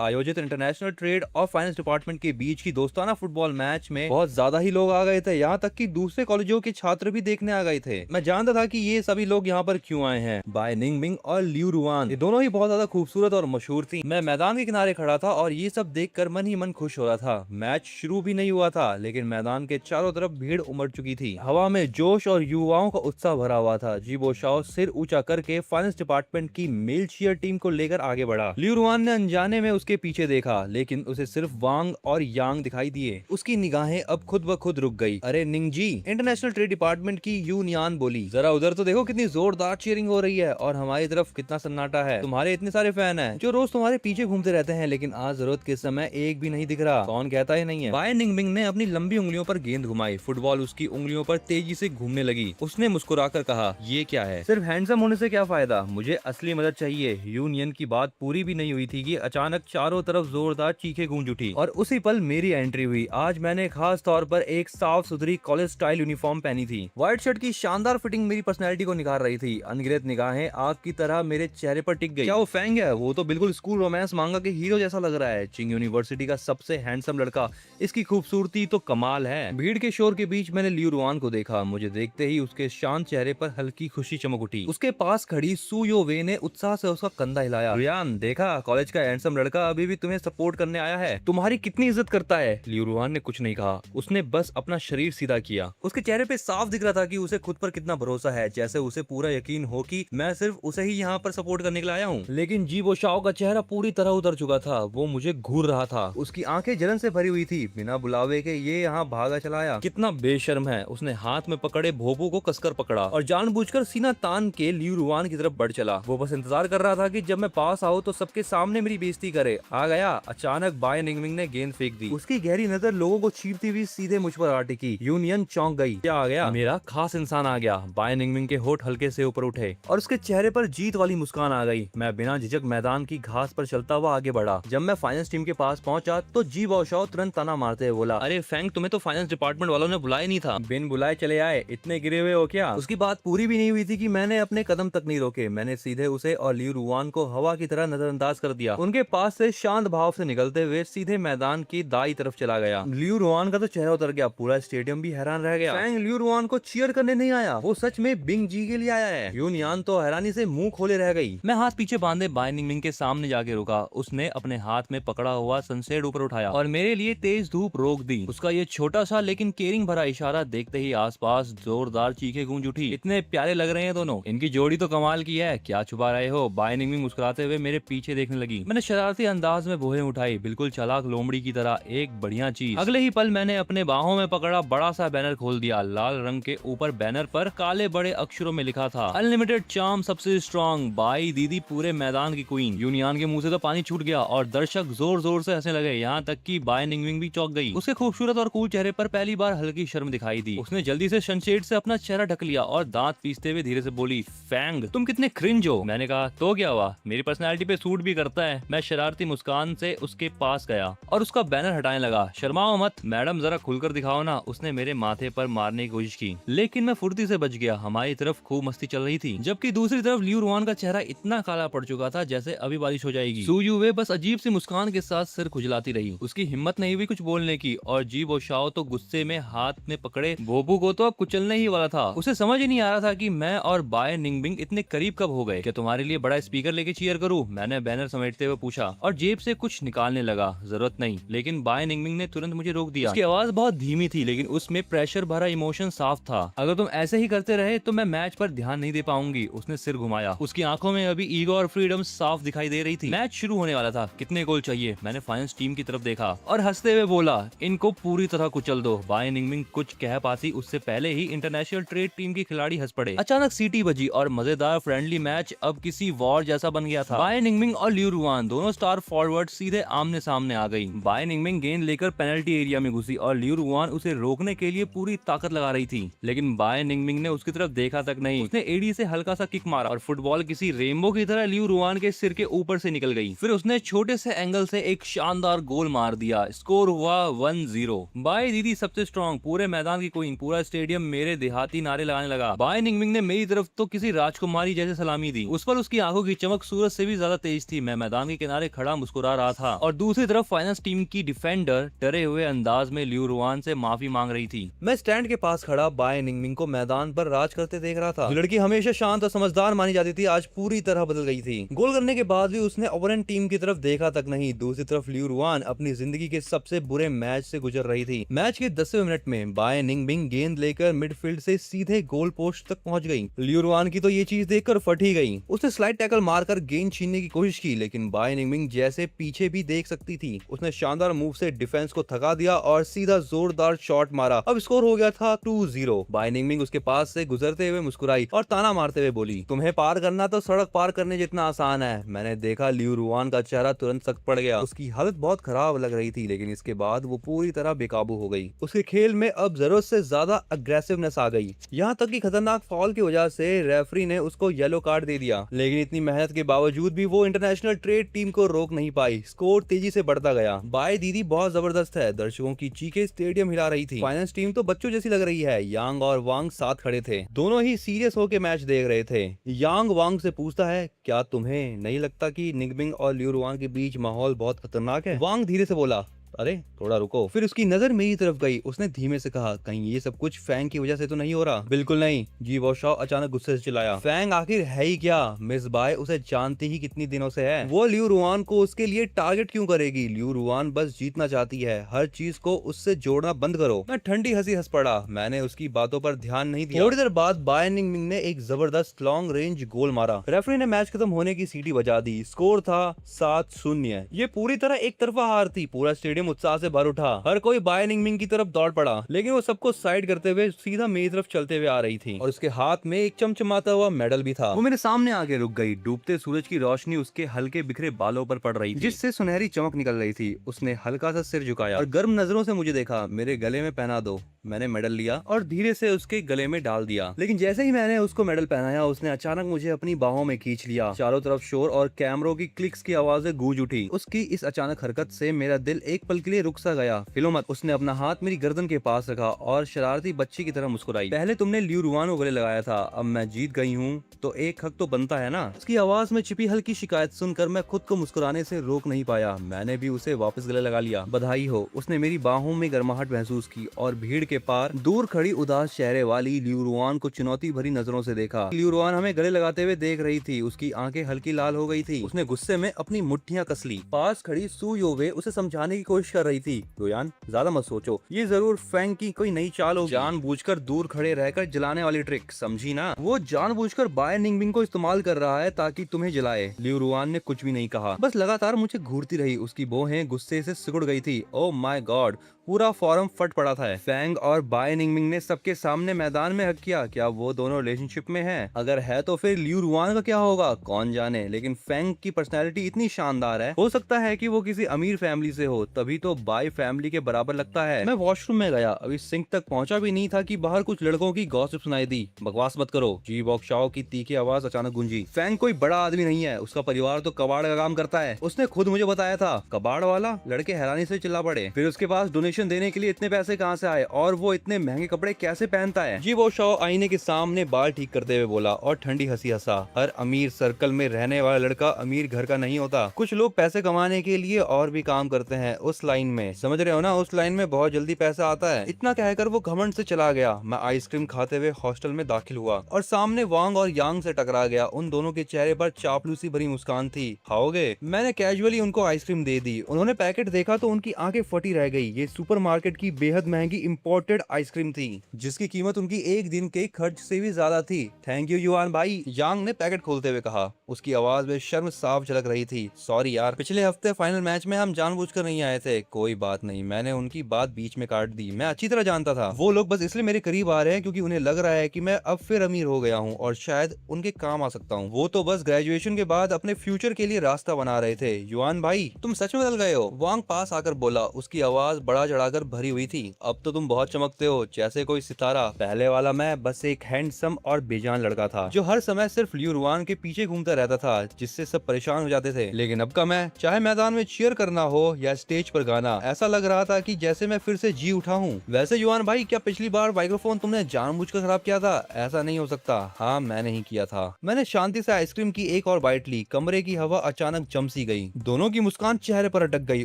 आयोजित इंटरनेशनल ट्रेड और फाइनेंस डिपार्टमेंट के बीच की दोस्ताना फुटबॉल मैच में बहुत ज्यादा ही लोग आ गए थे। यहाँ तक कि दूसरे कॉलेजों के छात्र भी देखने आ गए थे। मैं जानता था कि ये सभी लोग यहाँ पर क्यों आए हैं। बाय निंगमिंग और लियू रुआन, ये दोनों ही बहुत ज्यादा खूबसूरत और मशहूर थी। मैं मैदान के किनारे खड़ा था और ये सब देखकर मन ही मन खुश हो रहा था। मैच शुरू भी नहीं हुआ था, लेकिन मैदान के चारों तरफ भीड़ उमड़ चुकी थी। हवा में जोश और युवाओं का उत्साह भरा हुआ था। जीवो शाओ सिर ऊंचा करके फाइनेंस डिपार्टमेंट की मेल चीयर टीम को लेकर आगे बढ़ा। लियू रुआन ने अनजाने में उसके पीछे देखा, लेकिन उसे सिर्फ वांग और यांग दिखाई दिए। उसकी निगाहें अब खुद ब खुद रुक गई। अरे निंगजी, इंटरनेशनल ट्रेड डिपार्टमेंट की यूनियन बोली, जरा उधर तो देखो कितनी जोरदार चीयरिंग हो रही है और हमारी तरफ कितना सन्नाटा है। तुम्हारे इतने सारे फैन हैं जो रोज तुम्हारे पीछे घूमते रहते हैं, लेकिन आज जरूरत के समय एक भी नहीं दिख रहा। कौन कहता ही नहीं है। बाय निंगमिंग ने अपनी लंबी उंगलियों पर गेंद घुमाई। फुटबॉल उसकी उंगलियों पर तेजी से घूमने लगी। उसने मुस्कुराकर कहा, ये क्या है? सिर्फ हैंडसम होने से क्या फायदा? मुझे असली मदद चाहिए। यूनियन की बात पूरी भी नहीं हुई थी कि अचानक चारों तरफ जोरदार चीखें गूंज उठी और उसी पल मेरी एंट्री हुई। आज मैंने खास तौर पर एक साफ सुथरी कॉलेज स्टाइल यूनिफॉर्म पहनी थी। व्हाइट शर्ट की शानदार फिटिंग मेरी पर्सनैलिटी को निखार रही थी। अनगिनत निगाहें आग की तरह मेरे चेहरे पर टिक गई। क्या वो फैंग है? वो तो बिल्कुल स्कूल रोमांस मांगा के हीरो जैसा लग रहा है। चिंग यूनिवर्सिटी का सबसे हैंडसम लड़का, इसकी खूबसूरती तो कमाल है। भीड़ के शोर के बीच मैंने लियू रुआन को देखा। मुझे देखते ही उसके शांत चेहरे पर हल्की खुशी चमक उठी। उसके पास खड़ी सू यो वे ने उत्साह से उसका कंधा हिलाया। रुआन, देखा, कॉलेज का हैंडसम लड़का अभी भी तुम्हें सपोर्ट करने आया है। तुम्हारी कितनी इज्जत करता है। लियू रुआन ने कुछ नहीं कहा। उसने बस अपना शरीर सीधा किया। उसके चेहरे पे साफ दिख रहा था कि उसे खुद पर कितना भरोसा है, जैसे उसे पूरा यकीन हो कि मैं सिर्फ उसे ही यहाँ पर सपोर्ट करने के लिए आया हूँ। लेकिन जीवो शाओ का चेहरा पूरी तरह उतर चुका था। वो मुझे घूर रहा था। उसकी आंखें जलन से भरी हुई थी। बिना बुलावे के ये यहाँ भागा चला आया। कितना बेशर्म है। उसने हाथ में पकड़े भोपू को कसकर पकड़ा और जानबूझकर सीना तान के लियू रुआन की तरफ बढ़ चला। वो बस इंतजार कर रहा था कि जब मैं पास आऊं तो सबके सामने मेरी बेइज्जती करे। आ गया। अचानक बाय निंगमिंग ने गेंद फेंक दी। उसकी गहरी नजर लोगों को चीरती हुई सीधे मुझ पर आ टिकी। यूनियन चौंक गई। क्या आ गया? मेरा खास इंसान आ गया। बाय निंगमिंग के होठ हल्के से ऊपर उठे और उसके चेहरे पर जीत वाली मुस्कान आ गई। मैं बिना झिझक मैदान की घास पर चलता हुआ आगे बढ़ा। जब मैं फाइनेंस टीम के पास पहुंचा तो जीवो शाओ तुरंत ताना मारते हुए बोला, अरे फैंग, तुम्हें तो फाइनेंस डिपार्टमेंट वालों ने बुलाया नहीं था। बिन बुलाए चले आए। इतने गिरे हुए हो क्या? उसकी बात पूरी भी नहीं हुई थी कि मैंने अपने कदम तक नहीं रोके। मैंने सीधे उसे और लियू रुआन को हवा की तरह नजरअंदाज कर दिया। उनके पास से शांत भाव से निकलते हुए सीधे मैदान की दाई तरफ चला गया। लियू रुआन का तो चेहरा उतर गया। पूरा स्टेडियम भी हैरान रह गया। फैंग लियू रुआन को चीयर करने नहीं आया, वो सच में बिंग जी के लिए आया है। यूनियन तो हैरानी से मुंह खोले रह गई। मैं हाथ पीछे बांधे बाय निंगमिंग के सामने जाके रुका। उसने अपने हाथ में पकड़ा हुआ सनसेट ऊपर उठाया और मेरे लिए तेज धूप रोक दी। उसका ये छोटा सा लेकिन केयरिंग भरा इशारा देखते ही आसपास जोरदार चीखें गूंज उठी। इतने प्यारे लग रहे हैं दोनों। इनकी जोड़ी तो कमाल की है। क्या छुपा रहे हो? बाय निंगमिंग मुस्कुराते हुए मेरे पीछे देखने लगी। मैंने शरारती अंदाज में भौहें उठाई, बिल्कुल चालाक लोमड़ी की तरह। एक बढ़िया चीज। अगले ही पल मैंने अपने बाहों में पकड़ा बड़ा सा बैनर खोल दिया। लाल रंग के ऊपर बैनर पर काले बड़े अक्षरों में लिखा था, अनलिमिटेड चार्म सबसे स्ट्रॉन्ग, बाई दीदी पूरे मैदान की क्वीन। यूनियन के मुंह से तो पानी छूट गया और दर्शक जोर जोर से हंसने लगे। यहाँ तक कि बाय निंगमिंग भी चौंक गई। उसके खूबसूरत और कूल चेहरे पर पहली बार हल्की शर्म दिखाई दी। उसने जल्दी से सनशेड से अपना चेहरा ढक लिया और दांत पीसते हुए धीरे से बोली, फैंग, तुम कितने क्रिंज हो। मैंने कहा, तो क्या हुआ, मेरी पर्सनैलिटी पे सूट भी करता है। मैं शरारती मुस्कान से उसके पास गया और उसका बैनर हटाने लगा। शर्माओ मत मैडम, जरा खुलकर दिखाओ ना। उसने मेरे माथे पर मारने की कोशिश की, लेकिन मैं फुर्ती से बच गया। हमारी तरफ खूब मस्ती चल रही थी, जबकि दूसरी तरफ लियू रुआन का चेहरा इतना काला पड़ चुका था जैसे अभी बारिश हो जाएगी। सू युवे बस अजीब सी मुस्कान के साथ सिर खुजलाती रही। उसकी हिम्मत नहीं हुई कुछ बोलने की और जीवो शाओ तो गुस्से में हाथ में पकड़े भोपू को तो अब कुचलने ही वाला था। उसे समझ ही नहीं आ रहा था कि मैं और बाय निंगमिंग इतने करीब कब हो गए। क्या तुम्हारे लिए बड़ा स्पीकर लेके चीयर करूं? मैंने बैनर समेटते हुए पूछा और जेब से कुछ निकालने लगा। जरूरत नहीं, लेकिन बाय निंगमिंग ने तुरंत मुझे रोक दिया। उसकी आवाज बहुत धीमी थी, लेकिन उसमें प्रेशर भरा इमोशन साफ था। अगर तुम ऐसे ही करते रहे तो मैं मैच पर ध्यान नहीं दे पाऊंगी। उसने सिर घुमाया। उसकी आंखों में अभी ईगो और फ्रीडम साफ दिखाई दे रही थी। मैच शुरू होने वाला था। कितने गोल चाहिए? मैंने फाइनेंस टीम की तरफ देखा और हंसते हुए बोला, इनको पूरी तरह कुचल दो। बाय निंगमिंग कुछ कह पासी उससे पहले ही इंटरनेशनल ट्रेड टीम के खिलाड़ी हंस पड़े। अचानक सीटी बजी और मजेदार फ्रेंडली मैच अब किसी वॉर जैसा बन गया था। बाय निंगमिंग और लिू रुआन दोनों स्टार फॉरवर्ड सीधे आमने सामने आ गई। बाय निंगमिंग गेंद लेकर पेनल्टी एरिया में घुसी और लिू रुआन उसे रोकने के लिए पूरी ताकत लगा रही थी, लेकिन बाय निंगमिंग ने उसकी तरफ देखा तक नहीं। उसने एडी से हल्का सा किक मारा और फुटबॉल किसी रेनबो की तरह लिू रुआन के सिर के ऊपर से निकल गई। फिर उसने छोटे से एंगल से एक शानदार गोल मार दिया। स्कोर हुआ 1-0। बाय दीदी सबसे स्ट्रॉन्ग, पूरे मैदान की क्वीन, पूरा स्टेडियम मेरे देहाती नारे लगाने लगा। बाय निंगमिंग ने मेरी तरफ तो किसी राजकुमारी जैसे सलामी दी। उस पर उसकी आंखों की चमक सूरज से भी ज्यादा तेज थी। मैं मैदान के किनारे खड़ा मुस्कुरा रहा था और दूसरी तरफ फाइनेंस टीम की डिफेंडर डरे हुए अंदाज में लिू रुआन से माफी मांग रही थी। मैं स्टैंड के पास खड़ा बाय निंगमिंग को मैदान पर राज करते देख रहा था। जो लड़की हमेशा शांत और समझदार मानी जाती थी, आज पूरी तरह बदल गई थी। गोल करने के बाद भी उसने ओपोनेंट टीम की तरफ देखा तक नहीं। दूसरी तरफ लिू रुआन अपनी जिंदगी के सबसे बुरे मैच से गुजर रही थी। मैच के 10वें मिनट में बाय निंगमिंग गेंद लेकर मिडफील्ड से सीधे गोल पोस्ट तक पहुंच गई। लिू रुआन की तो ये चीज देखकर फट ही गई। उसने स्लाइड टैकल मारकर गेंद छीनने की कोशिश की, लेकिन बाय निंगमिंग जैसे पीछे भी देख सकती थी। उसने शानदार मूव से डिफेंस को थका दिया और सीधा जोरदार शॉट मारा। अब स्कोर हो गया था 2-0। बाय निंगमिंग उसके पास से गुजरते हुए मुस्कुराई और ताना मारते हुए बोली, तुम्हें पार करना तो सड़क पार करने जितना आसान है। मैंने देखा लिू रुआन का चेहरा तुरंत सख्त पड़ गया। उसकी हालत बहुत खराब लग रही थी, लेकिन इसके बाद वो पूरी तरह बेकाबू हो गई। उसके खेल में अब जरूरत से ज्यादा अग्रेसिवनेस आ गई, यहाँ तक कि खतरनाक फॉल की वजह से रेफरी ने उसको येलो कार्ड दे दिया। लेकिन इतनी मेहनत के बावजूद भी वो इंटरनेशनल ट्रेड टीम को रोक नहीं पाई। स्कोर तेजी से बढ़ता गया। बाय दीदी बहुत जबरदस्त है। दर्शकों की चीखें स्टेडियम हिला रही थी। फाइनेंस टीम तो बच्चों जैसी लग रही है। यांग और वांग साथ खड़े थे, दोनों ही सीरियस होकर मैच देख रहे थे। यांग वांग से पूछता है, क्या तुम्हें नहीं लगता कि निंगमिंग और लिू रुआन के बीच माहौल बहुत खतरनाक है? वांग धीरे से बोला, अरे थोड़ा रुको। फिर उसकी नजर मेरी तरफ गई। उसने धीमे से कहा, कहीं ये सब कुछ फैंग की वजह से तो नहीं हो रहा? बिल्कुल नहीं, जी वो शॉ अचानक गुस्से से चिल्लाया। फैंग आखिर है ही क्या? मिस बाय उसे जानती ही कितनी दिनों से है। वो लिू रुआन को उसके लिए टारगेट क्यों करेगी? लिू रुआन बस जीतना चाहती है। हर चीज को उससे जोड़ना बंद करो। मैं ठंडी हंसी हंस पड़ा। मैंने उसकी बातों पर ध्यान नहीं दिया। थोड़ी देर बाद बाय निंगमिंग ने एक जबरदस्त लॉन्ग रेंज गोल मारा। रेफरी ने मैच खत्म होने की सीटी बजा दी। स्कोर था 7-0। ये पूरी तरह एक तरफा हार थी। पूरा स्टेडियम उत्साह से भर उठा। हर कोई बाय निंगमिंग की तरफ दौड़ पड़ा, लेकिन वो सबको साइड करते हुए सीधा मेरी तरफ चलते हुए आ रही थी और उसके हाथ में एक चमचमाता हुआ मेडल भी था। वो मेरे सामने आके रुक गई। डूबते सूरज की रोशनी उसके हल्के बिखरे बालों पर पड़ रही थी, जिससे सुनहरी चमक निकल रही थी। उसने हल्का सा सिर झुकाया और गर्म नजरों से मुझे देखा। मेरे गले में पहना दो। मैंने मेडल लिया और धीरे से उसके गले में डाल दिया। लेकिन जैसे ही मैंने उसको मेडल पहनाया, उसने अचानक मुझे अपनी बाहों में खींच लिया। चारों तरफ शोर और कैमरों की क्लिक्स की आवाजें गूंज उठी। उसकी इस अचानक हरकत से मेरा दिल एक पल के लिए रुक सा गया। फिलो मत। उसने अपना हाथ मेरी गर्दन के पास रखा और शरारती बच्ची की तरह मुस्कुराई। पहले तुमने लिू रुआन को गले लगाया था, अब मैं जीत गई हूँ तो एक हक तो बनता है ना। उसकी आवाज में छिपी हल्की शिकायत सुनकर मैं खुद को मुस्कुराने से रोक नहीं पाया। मैंने भी उसे वापस गले लगा लिया। बधाई हो। उसने मेरी बाहों में गर्माहट महसूस की और भीड़ के पार दूर खड़ी उदास चेहरे वाली लिू रुआन को चुनौती भरी नजरों से देखा। लिू रुआन हमें गले लगाते हुए देख रही थी। उसकी आंखें हल्की लाल हो गई थी। उसने गुस्से में अपनी मुट्ठियां कस ली। पास खड़ी सू योवे उसे समझाने की कोशिश कर रही थी, रुयान ज्यादा मत सोचो, ये जरूर फैंग की कोई नई चाल होगी। जानबूझकर दूर खड़े रहकर जलाने वाली ट्रिक, समझी ना? वो जानबूझकर बाय निंगमिंग को इस्तेमाल कर रहा है ताकि तुम्हें जलाए। लिू रुआन ने कुछ भी नहीं कहा, बस लगातार मुझे घूरती रही। उसकी भौहें गुस्से से सिकुड़ गई थी। ओह माय गॉड, पूरा फॉरम फट पड़ा था। फैंग और बाय निंगमिंग ने सबके सामने मैदान में हक किया। क्या वो दोनों रिलेशनशिप में हैं? अगर है तो फिर लिू रुआन का क्या होगा कौन जाने। लेकिन फैंग की पर्सनैलिटी इतनी शानदार है, हो सकता है कि वो किसी अमीर फैमिली से हो, तभी तो बाय फैमिली के बराबर लगता है। मैं वॉशरूम में गया, अभी सिंक तक पहुंचा भी नहीं था कि बाहर कुछ लड़कों की गॉसिप सुनाई दी। बकवास मत करो, जी बॉक्शाओ की तीखी आवाज अचानक गूंजी। फैंग कोई बड़ा आदमी नहीं है, उसका परिवार तो कबाड़ का काम करता है। उसने खुद मुझे बताया था। कबाड़ वाला? लड़के हैरानी से चिल्ला पड़े। फिर उसके पास डोनेशन देने के लिए इतने पैसे कहाँ से आए और वो इतने महंगे कपड़े कैसे पहनता है? जी वो शॉ आईने के सामने बाल ठीक करते हुए बोला और ठंडी हंसी हंसा। हर अमीर सर्कल में रहने वाला लड़का अमीर घर का नहीं होता। कुछ लोग पैसे कमाने के लिए और भी काम करते हैं उस लाइन में, समझ रहे हो ना? उस लाइन में बहुत जल्दी पैसा आता है। इतना कहकर वो घमंड से चला गया। मैं आइसक्रीम खाते हुए हॉस्टल में दाखिल हुआ और सामने वांग और यांग से टकरा गया। उन दोनों के चेहरे पर चापलूसी भरी मुस्कान थी। खाओगे? मैंने कैजुअली उनको आइसक्रीम दे दी। उन्होंने पैकेट देखा तो उनकी आंखें फटी रह गई। ये सुपरमार्केट की बेहद महंगी इंपोर्टेड आइसक्रीम थी, जिसकी कीमत उनकी एक दिन के खर्च से भी ज्यादा थी। थैंक यू युआन भाई, यांग ने पैकेट खोलते हुए कहा। उसकी आवाज में शर्म साफ झलक रही थी। सॉरी यार, पिछले हफ्ते फाइनल मैच में हम जानबूझकर नहीं आए थे। कोई बात नहीं, मैंने उनकी बात बीच में काट दी। मैं अच्छी तरह जानता था वो लोग बस इसलिए मेरे करीब आ रहे हैं क्योंकि उन्हें लग रहा है कि मैं अब फिर अमीर हो गया हूँ और शायद उनके काम आ सकता हूँ। वो तो बस ग्रेजुएशन के बाद अपने फ्यूचर के लिए रास्ता बना रहे थे। युआन भाई, तुम सच में बदल गए हो, वांग पास आकर बोला। उसकी आवाज बड़ा चढ़ाकर भरी हुई थी। अब तो तुम बहुत चमकते हो, जैसे कोई सितारा। पहले वाला मैं बस एक हैंडसम और बेजान लड़का था जो हर समय सिर्फ लियू रुआन के पीछे घूमता रहता था, जिससे सब परेशान हो जाते थे। लेकिन अब का मैं, चाहे मैदान में चीयर करना हो या स्टेज पर गाना, ऐसा लग रहा था कि जैसे मैं फिर से जी उठा हूँ। वैसे युआन भाई, क्या पिछली बार माइक्रोफोन तुमने जानबूझकर खराब किया था? ऐसा नहीं हो सकता। हाँ, मैंने ही किया था। मैंने शांति से आइसक्रीम की एक और बाइट ली। कमरे की हवा अचानक जम सी गई। दोनों की मुस्कान चेहरे पर अटक गई।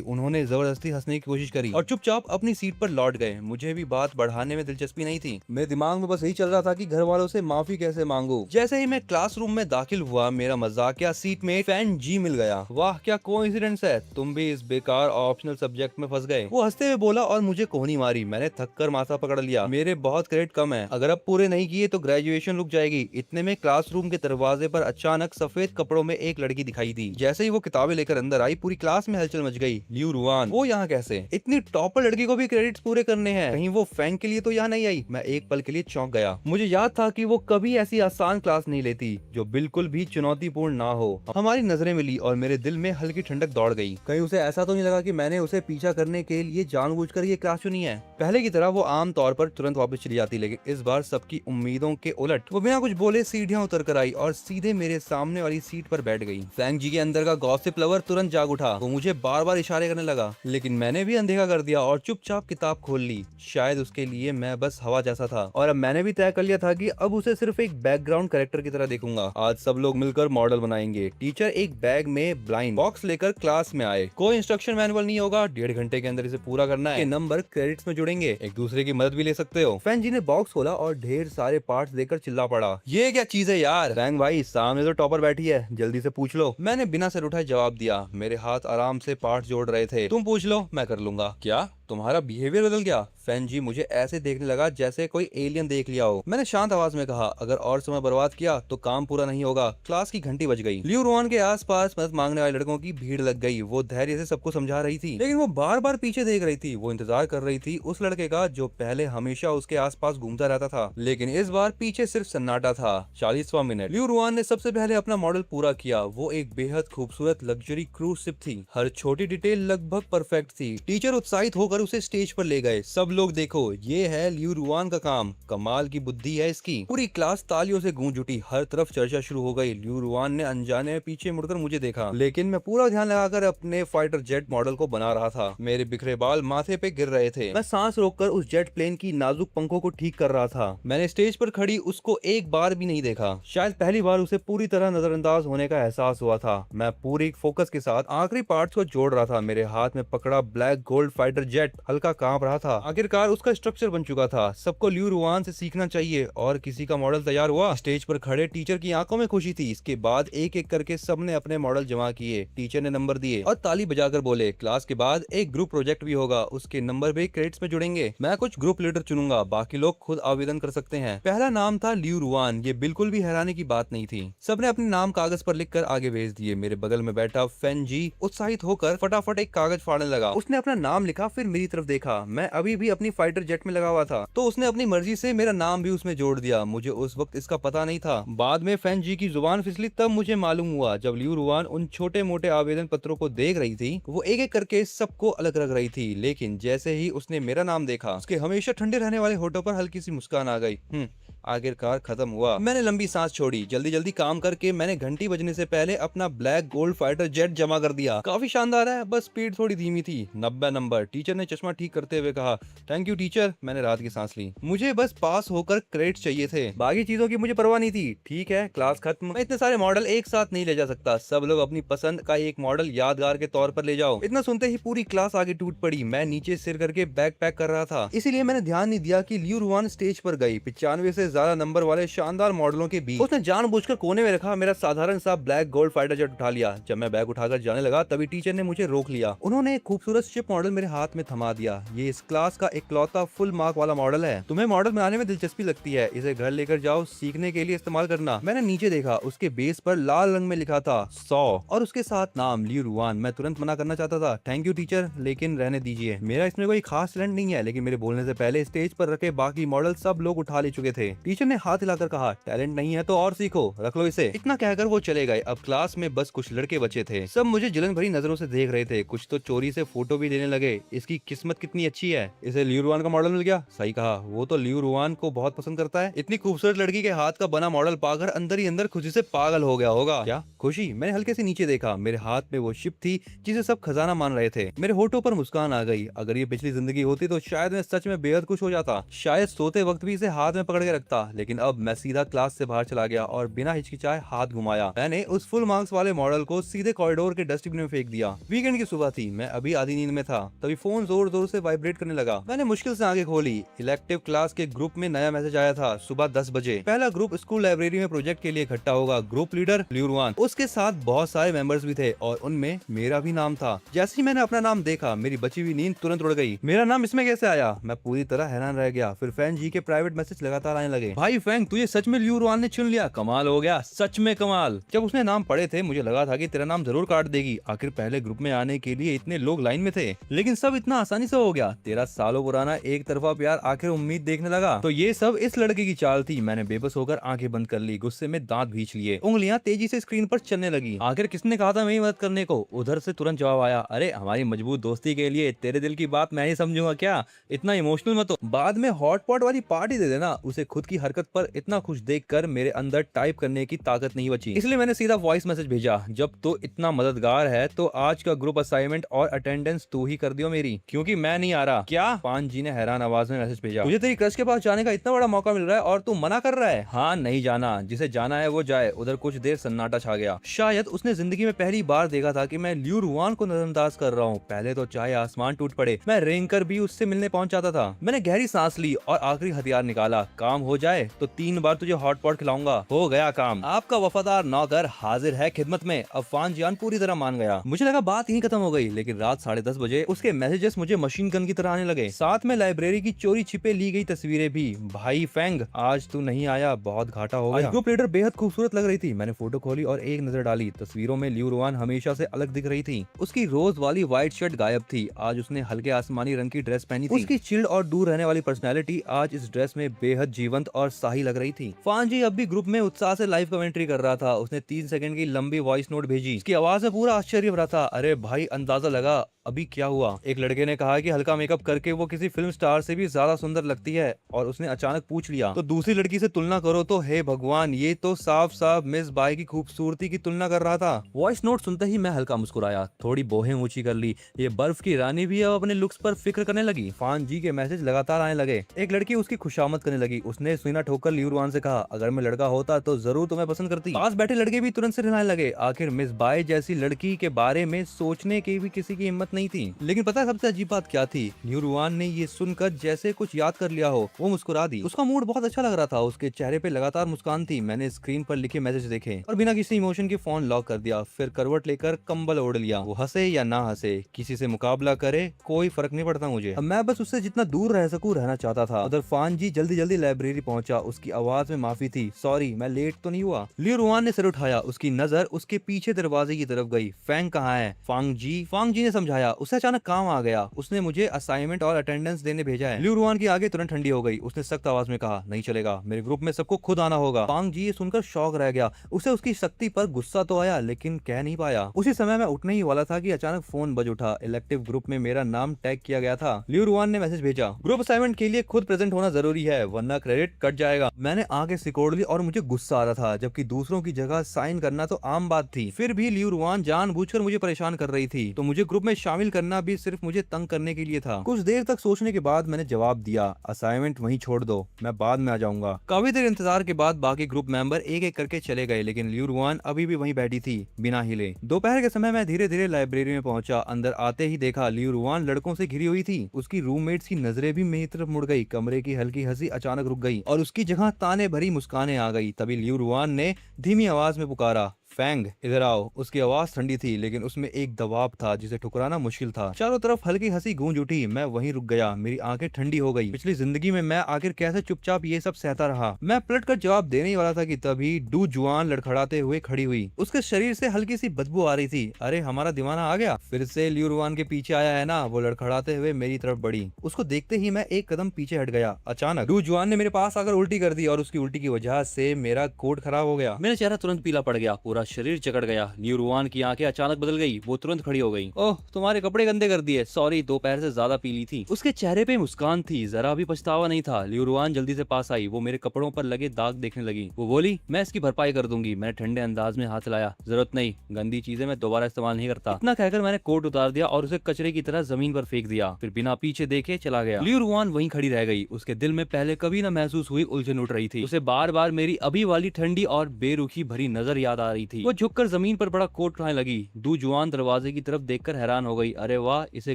उन्होंने जबरदस्ती हंसने की कोशिश करी और चुपचाप अपनी सीट पर लौट गए। मुझे भी बात बढ़ाने में दिलचस्पी नहीं थी। मेरे दिमाग में बस यही चल रहा था कि घर वालों से माफी कैसे मांगू। जैसे ही मैं क्लासरूम में दाखिल हुआ, मेरा मजाकिया सीट में फैन जी मिल गया। वाह, क्या कोइंसिडेंस है, तुम भी इस बेकार ऑप्शनल सब्जेक्ट में फंस गए। वो हंसते हुए बोला और मुझे कोहनी मारी। मैंने थककर माथा पकड़ लिया। मेरे बहुत क्रेडिट कम है, अगर अब पूरे नहीं किए तो ग्रेजुएशन रुक जाएगी। इतने में क्लासरूम के दरवाजे पर अचानक सफेद कपड़ों में एक लड़की दिखाई दी। जैसे ही वो किताबें लेकर अंदर आई, पूरी क्लास में हलचल मच गई। लियू रुआन, वो यहाँ कैसे? इतनी टॉपर लड़की को भी क्रेडिट्स पूरे करने हैं, कहीं वो फैंग के लिए तो यहाँ नहीं आई? मैं एक पल के लिए चौंक गया। मुझे याद था कि वो कभी ऐसी आसान क्लास नहीं लेती जो बिल्कुल भी चुनौतीपूर्ण ना हो। हमारी नजरें मिली और मेरे दिल में हल्की ठंडक दौड़ गई। कहीं उसे ऐसा तो नहीं लगा कि मैंने उसे पीछा करने के लिए जानबूझकर ये क्लास चुनी है? पहले की तरह वो आम तौर पर तुरंत वापस चली जाती, लेकिन इस बार सबकी उम्मीदों के उलट वो बिना कुछ बोले सीढ़ियां उतर कर आई और सीधे मेरे सामने वाली सीट पर बैठ गई। फैंग जी के अंदर का गॉसिप लवर तुरंत जाग उठा। वो मुझे बार बार इशारे करने लगा, लेकिन मैंने भी अनदेखा कर दिया और चुपचाप किताब खोल ली। शायद उसके लिए मैं बस हवा जैसा था और अब मैंने भी तय कर लिया था कि अब उसे सिर्फ एक बैकग्राउंड कैरेक्टर की तरह देखूंगा। आज सब लोग मिलकर मॉडल बनाएंगे। टीचर एक बैग में ब्लाइंड बॉक्स लेकर क्लास में आए। कोई इंस्ट्रक्शन मैनुअल नहीं होगा, 1.5 घंटे के अंदर इसे पूरा करना है। नंबर क्रेडिट्स में जुड़ेंगे, एक दूसरे की मदद भी ले सकते हो। फैन जी ने बॉक्स खोला और ढेर सारे पार्ट्स देकर चिल्ला पड़ा, ये क्या चीज है यार? फैंग भाई, सामने तो टॉपर बैठी है, जल्दी से पूछ लो। मैंने बिना सिर उठाए जवाब दिया। मेरे हाथ आराम से पार्ट्स जोड़ रहे थे। तुम पूछ लो, मैं कर लूंगा। क्या तुम्हारा बिहेवियर बदल गया? फैन जी मुझे ऐसे देखने लगा जैसे कोई एलियन देख लिया हो। मैंने शांत आवाज में कहा, अगर और समय बर्बाद किया तो काम पूरा नहीं होगा। क्लास की घंटी बज गई। लियू रुआन के आसपास मदद मांगने वाले लड़कों की भीड़ लग गई। वो धैर्य से सबको समझा रही थी, लेकिन वो बार बार पीछे देख रही थी। वो इंतजार कर रही थी उस लड़के का जो पहले हमेशा उसके आसपास घूमता रहता था, लेकिन इस बार पीछे सिर्फ सन्नाटा था। 40वां मिनट। लियू रुआन ने सबसे पहले अपना मॉडल पूरा किया। वो एक बेहद खूबसूरत लग्जरी क्रूज शिप थी। हर छोटी डिटेल लगभग परफेक्ट थी। टीचर उत्साहित होकर उसे स्टेज पर ले गए। सब लोग देखो, ये है लियू रुआन का काम, कमाल की बुद्धि है इसकी। पूरी क्लास तालियों से गूंज उठी। हर तरफ चर्चा शुरू हो गई। लियू रुआन ने अनजाने में पीछे मुड़कर मुझे देखा, लेकिन मैं पूरा ध्यान लगाकर अपने फाइटर जेट मॉडल को बना रहा था। मेरे बिखरे बाल माथे पे गिर रहे थे। मैं सांस रोककर उस जेट प्लेन की नाजुक पंखों को ठीक कर रहा था। मैंने स्टेज पर खड़ी उसको एक बार भी नहीं देखा। शायद पहली बार उसे पूरी तरह नजरअंदाज होने का एहसास हुआ था। मैं पूरी फोकस के साथ आखिरी पार्ट्स को जोड़ रहा था। मेरे हाथ में पकड़ा ब्लैक गोल्ड फाइटर जेट हल्का कांप रहा था। आखिरकार उसका स्ट्रक्चर बन चुका था। सबको लियू रुआन से सीखना चाहिए। और किसी का मॉडल तैयार हुआ। स्टेज पर खड़े टीचर की आंखों में खुशी थी। इसके बाद एक एक करके सबने अपने मॉडल जमा किए। टीचर ने नंबर दिए और ताली बजाकर बोले, क्लास के बाद एक ग्रुप प्रोजेक्ट भी होगा, उसके नंबर भी क्रेडिट्स में जुड़ेंगे। मैं कुछ ग्रुप लीडर चुनूंगा, बाकी लोग खुद आवेदन कर सकते हैं। पहला नाम था लियू रुआन। ये बिल्कुल भी हैरानी की बात नहीं थी। सबने अपने नाम कागज पर लिखकर आगे भेज दिए। मेरे बगल में बैठा फैन जी उत्साहित होकर फटाफट एक कागज फाड़ने लगा। उसने अपना नाम लिखा, फिर मेरी तरफ देखा। मैं अभी भी अपनी फाइटर जेट में लगा हुआ था, तो उसने अपनी मर्जी से मेरा नाम भी उसमें जोड़ दिया। मुझे उस वक्त इसका पता नहीं था। बाद में फैन जी की जुबान फिसली, तब मुझे मालूम हुआ। जब लियू रुआन उन छोटे मोटे आवेदन पत्रों को देख रही थी, वो एक एक करके सबको अलग रख रही थी। लेकिन जैसे ही उसने मेरा नाम देखा, उसके हमेशा ठंडे रहने वाले होठों पर हल्की सी मुस्कान आ गई। आखिरकार खत्म हुआ। मैंने लंबी सांस छोड़ी। जल्दी जल्दी काम करके मैंने घंटी बजने से पहले अपना ब्लैक गोल्ड फाइटर जेट जमा कर दिया। काफी शानदार है, बस स्पीड थोड़ी धीमी थी। 90 नंबर। टीचर ने चश्मा ठीक करते हुए कहा, थैंक यू टीचर। मैंने रात की सांस ली। मुझे बस पास होकर क्रेडिट चाहिए थे, बाकी चीजों की मुझे परवाह नहीं थी। ठीक है, क्लास खत्म। मैं इतने सारे मॉडल एक साथ नहीं ले जा सकता। सब लोग अपनी पसंद का एक मॉडल यादगार के तौर पर ले जाओ। इतना सुनते ही पूरी क्लास आगे टूट पड़ी। मैं नीचे सिर करके बैग पैक कर रहा था, इसीलिए मैंने ध्यान नहीं दिया कि लियू रुआन स्टेज पर गई। 95 से ज्यादा नंबर वाले शानदार मॉडलों के बीच उसने जानबूझकर कोने में रखा मेरा साधारण सा ब्लैक गोल्ड फाइटर जेट उठा लिया। जब मैं बैग उठाकर जाने लगा तभी टीचर ने मुझे रोक लिया। उन्होंने एक खूबसूरत शिप मॉडल मेरे हाथ में थमा दिया। ये इस क्लास का इकलौता फुल मार्क वाला मॉडल है। तुम्हें मॉडल बनाने में दिलचस्पी लगती है, इसे घर लेकर जाओ, सीखने के लिए इस्तेमाल करना। मैंने नीचे देखा, उसके बेस पर लाल रंग में लिखा था 100 और उसके साथ नाम लियू रुआन। मैं तुरंत मना करना चाहता था, थैंक यू टीचर, लेकिन रहने दीजिए, मेरा इसमें कोई खास टैलेंट नहीं है। लेकिन मेरे बोलने से पहले स्टेज पर रखे बाकी मॉडल सब लोग उठा ले चुके थे। टीचर ने हाथ हिलाकर कहा, टैलेंट नहीं है तो और सीखो, रख लो इसे। इतना कहकर वो चले गए। अब क्लास में बस कुछ लड़के बचे थे। सब मुझे जलन भरी नजरों से देख रहे थे, कुछ तो चोरी से फोटो भी लेने लगे। इसकी किस्मत कितनी अच्छी है, इसे लियू रुआन का मॉडल मिल गया। सही कहा, वो तो लियू रुआन को बहुत पसंद करता है। इतनी खूबसूरत लड़की के हाथ का बना मॉडल पाकर अंदर ही अंदर खुशी से पागल हो गया होगा। क्या खुशी? मैंने हल्के से नीचे देखा, मेरे हाथ में वो शिप थी जिसे सब खजाना मान रहे थे। मेरे होठों पर मुस्कान आ गई। अगर ये पिछली जिंदगी होती तो शायद मैं सच में बेहद खुश हो जाता, शायद सोते वक्त भी इसे हाथ में पकड़ के रखता। लेकिन अब मैं सीधा क्लास से बाहर चला गया और बिना हिचकिचाए हाथ घुमाया। मैंने उस फुल मार्क्स वाले मॉडल को सीधे कॉरिडोर के डस्टबिन में फेंक दिया। वीकेंड की सुबह थी, मैं अभी आधी नींद में था, तभी फोन जोर जोर से वाइब्रेट करने लगा। मैंने मुश्किल से आंखें खोली। इलेक्टिव क्लास के ग्रुप में नया मैसेज आया था, सुबह 10 बजे पहला ग्रुप स्कूल लाइब्रेरी में प्रोजेक्ट के लिए इकट्ठा होगा। ग्रुप लीडर लियू रुआन, उसके साथ बहुत सारे मेंबर्स भी थे और उनमें मेरा भी नाम था। जैसे ही मैंने अपना नाम देखा, मेरी बची हुई नींद तुरंत उड़ गई। मेरा नाम इसमें कैसे आया? मैं पूरी तरह हैरान रह गया। फिर फैंग जी के प्राइवेट मैसेज लगातार आने लगे, भाई फैंग, तुझे सच में लियू रुआन ने चुन लिया, कमाल हो गया, सच में कमाल। जब उसने नाम पढ़े थे मुझे लगा था कि तेरा नाम जरूर काट देगी। आखिर पहले ग्रुप में आने के लिए इतने लोग लाइन में थे, लेकिन सब इतना आसानी से हो गया। तेरा सालों पुराना एक तरफा प्यार आखिर उम्मीद देखने लगा। तो ये सब इस लड़के की चाल थी। मैंने बेबस होकर आंखें बंद कर ली, गुस्से में दांत भींच लिए, उंगलियां तेजी से स्क्रीन पर चलने लगी। आखिर किसने कहा था मेरी मदद करने को? उधर से तुरंत जवाब आया, अरे हमारी मजबूत दोस्ती के लिए तेरे दिल की बात मैं ही समझूंगा क्या? इतना इमोशनल मत हो, बाद में हॉटपॉट वाली पार्टी दे देना। उसे खुद की हरकत पर इतना खुश देखकर मेरे अंदर टाइप करने की ताकत नहीं बची, इसलिए मैंने सीधा वॉइस मैसेज भेजा, जब तो इतना मददगार है तो आज का ग्रुप असाइनमेंट और अटेंडेंस तू ही कर दियो मेरी, क्योंकि मैं नहीं आ रहा। क्या? पान जी ने हैरान आवाज में मैसेज भेजा, मुझे तेरी क्रश के पास जाने का इतना बड़ा मौका मिल रहा है और तू मना कर रहा है? हाँ, नहीं जाना, जिसे जाना है वो जाए। उधर कुछ देर सन्नाटा छा गया। शायद उसने जिंदगी में पहली बार देखा था कि मैं लियू रुआन को नजरअंदाज कर रहा हूँ। पहले तो चाहे आसमान टूट पड़े, मैं रेंग कर भी उससे मिलने पहुंच जाता था। मैंने गहरी सांस ली और आखिरी हथियार निकाला, काम हो जाए तो 3 बार तुझे हॉटपॉट खिलाऊंगा। हो गया काम, आपका वफादार नौकर हाजिर है खिदमत में। अब फान जियान पूरी तरह मान गया। मुझे लगा बात यहीं खत्म हो गई, लेकिन रात 10:30 बजे उसके मैसेजेस मुझे मशीन गन की तरह आने लगे। साथ में लाइब्रेरी की चोरी छिपे ली गई तस्वीरें भी। भाई फैंग, आज तू नहीं आया, बहुत घाटा हो गया। ग्रुप लीडर बेहद खूबसूरत लग रही थी। मैंने फोटो खोली और एक नजर डाली। तस्वीरों में लियू रुआन हमेशा से अलग दिख रही थी। उसकी रोज वाली व्हाइट शर्ट गायब थी, आज उसने हल्के आसमानी रंग की ड्रेस पहनी थी। उसकी चिल्ड और दूर रहने वाली पर्सनैलिटी आज इस ड्रेस में बेहद जीवंत और शाही लग रही थी। फान जी अब भी ग्रुप में उत्साह से लाइव कमेंट्री कर रहा था। उसने 3 सेकंड की लंबी वॉइस नोट भेजी। उसकी आवाज में पूरा आश्चर्य भरा था। अरे भाई, अंदाजा लगा अभी क्या हुआ? एक लड़के ने कहा कि हल्का मेकअप करके वो किसी फिल्म स्टार से भी ज्यादा सुंदर लगती है, और उसने अचानक पूछ लिया, तो दूसरी लड़की से तुलना करो तो हे भगवान, ये तो साफ साफ मिस बाई की खूबसूरती की तुलना कर रहा था। वॉइस नोट सुनते ही मैं हल्का मुस्कुराया, थोड़ी बोहें ऊंची कर ली। ये बर्फ की रानी भी अब अपने लुक्स पर फिक्र करने लगी। फान जी के मैसेज लगातार आने लगे। एक लड़की उसकी खुशामद करने लगी। उसने सीना ठोकर लियू रुआन से कहा, अगर मैं लड़का होता तो जरूर तुम्हें पसंद करती। पास बैठे लड़के भी तुरंत से रिलाने लगे। आखिर मिस बाई जैसी लड़की के बारे में सोचने की भी किसी की हिम्मत नहीं थी। लेकिन पता है सबसे अजीब बात क्या थी? लियू रुआन ने ये सुनकर जैसे कुछ याद कर लिया हो, वो मुस्कुरा दी। उसका मूड बहुत अच्छा लग रहा था, उसके चेहरे पे लगातार मुस्कान थी। मैंने स्क्रीन पर लिखे मैसेज देखे और बिना किसी इमोशन के फोन लॉक कर दिया। फिर करवट लेकर कंबल ओढ़ लिया। वो हंसे या ना हंसे, किसी से मुकाबला करे, कोई फर्क नहीं पड़ता मुझे। अब मैं बस उससे जितना दूर रह सकूं रहना चाहता था। उधर फान जी जल्दी जल्दी लाइब्रेरी पहुंचा। उसकी आवाज में माफी थी, सॉरी मैं लेट तो नहीं हुआ। लियू रुआन ने सिर उठाया। उसकी नजर उसके पीछे दरवाजे की तरफ गई। फैंग कहाँ है? फांग जी ने समझाया। उसे अचानक काम आ गया। उसने मुझे असाइनमेंट और अटेंडेंस देने भेजा है। लियू रुआन की आगे तुरंत ठंडी हो गई। उसने सख्त आवाज में कहा, नहीं चलेगा, मेरे ग्रुप में सबको खुद आना होगा। फांग जी ये सुनकर शॉक रह गया। उसे उसकी शक्ति पर गुस्सा तो आया, लेकिन कह नहीं पाया। उसी समय मैं उठने ही वाला था कि अचानक फोन बज उठा। इलेक्टिव ग्रुप में मेरा नाम टैग किया गया था। लियू रुआन ने मैसेज भेजा, ग्रुप असाइनमेंट के लिए खुद प्रेजेंट होना जरूरी है, वरना क्रेडिट कट जाएगा। मैंने आगे सिकोड़ ली और मुझे गुस्सा आ रहा था, जबकि दूसरों की जगह साइन करना तो आम बात थी। फिर भी लियू रुआन जानबूझकर मुझे परेशान कर रही थी, तो मुझे ग्रुप में शामिल करना भी सिर्फ मुझे तंग करने के लिए था। कुछ देर तक सोचने के बाद मैंने जवाब दिया, असाइनमेंट वहीं छोड़ दो, मैं बाद में आ जाऊंगा। काफी देर इंतजार के बाद बाकी ग्रुप मेंबर एक एक करके चले गए, लेकिन लियू रुआन अभी भी वहीं बैठी थी बिना हिले। दोपहर के समय मैं धीरे धीरे लाइब्रेरी में पहुंचा। अंदर आते ही देखा लियू रुआन लड़कों से घिरी हुई थी। उसकी रूममेट्स की नजरें भी मेरी तरफ मुड़ गई। कमरे की हल्की हंसी अचानक रुक गई। और उसकी जगह ताने भरी मुस्कानें आ गई। तभी लियू रुआन ने धीमी आवाज में पुकारा, फैंग इधर आओ। उसकी आवाज ठंडी थी लेकिन उसमें एक दबाव था जिसे ठुकराना मुश्किल था। चारों तरफ हल्की हंसी गूंज उठी। मैं वहीं रुक गया, मेरी आंखें ठंडी हो गई। पिछली जिंदगी में मैं आखिर कैसे चुपचाप ये सब सहता रहा। मैं पलट कर जवाब देने ही वाला था कि तभी डू जुआन लड़खड़ाते हुए खड़ी हुई। उसके शरीर से हल्की सी बदबू आ रही थी। अरे हमारा दीवाना आ गया फिर से। लियू रुआन के पीछे आया है ना। वो लड़खड़ाते हुए मेरी तरफ बढ़ी। उसको देखते ही मैं एक कदम पीछे हट गया। अचानक डू जुआन ने मेरे पास आकर उल्टी कर दी और उसकी उल्टी की वजह से मेरा कोट खराब हो गया। मेरा चेहरा तुरंत पीला पड़ गया, पूरा शरीर जकड़ गया। लियू रुआन की आंखें अचानक बदल गई। वो तुरंत खड़ी हो गई। ओह तुम्हारे कपड़े गंदे कर दिए, सॉरी दोपहर से ज्यादा पीली थी। उसके चेहरे पे मुस्कान थी, जरा भी पछतावा नहीं था। लियू रुआन जल्दी से पास आई। वो मेरे कपड़ों पर लगे दाग देखने लगी। वो बोली, मैं इसकी भरपाई कर दूंगी। मैंने ठंडे अंदाज में हाथ लाया। जरूरत नहीं, गंदी चीजें मैं दोबारा इस्तेमाल नहीं करता। इतना कहकर मैंने कोट उतार दिया और उसे कचरे की तरह जमीन पर फेंक दिया। फिर बिना पीछे देखे चला गया। लियू रुआन वहीं खड़ी रह गई। उसके दिल में पहले कभी न महसूस हुई उलझन उठ रही थी। उसे बार बार मेरी अभी वाली ठंडी और बेरुखी भरी नजर याद आ रही थी। वो झुककर जमीन पर बड़ा कोट उठाने लगी। डू जुआन दरवाजे की तरफ देखकर हैरान हो गई। अरे वाह, इसे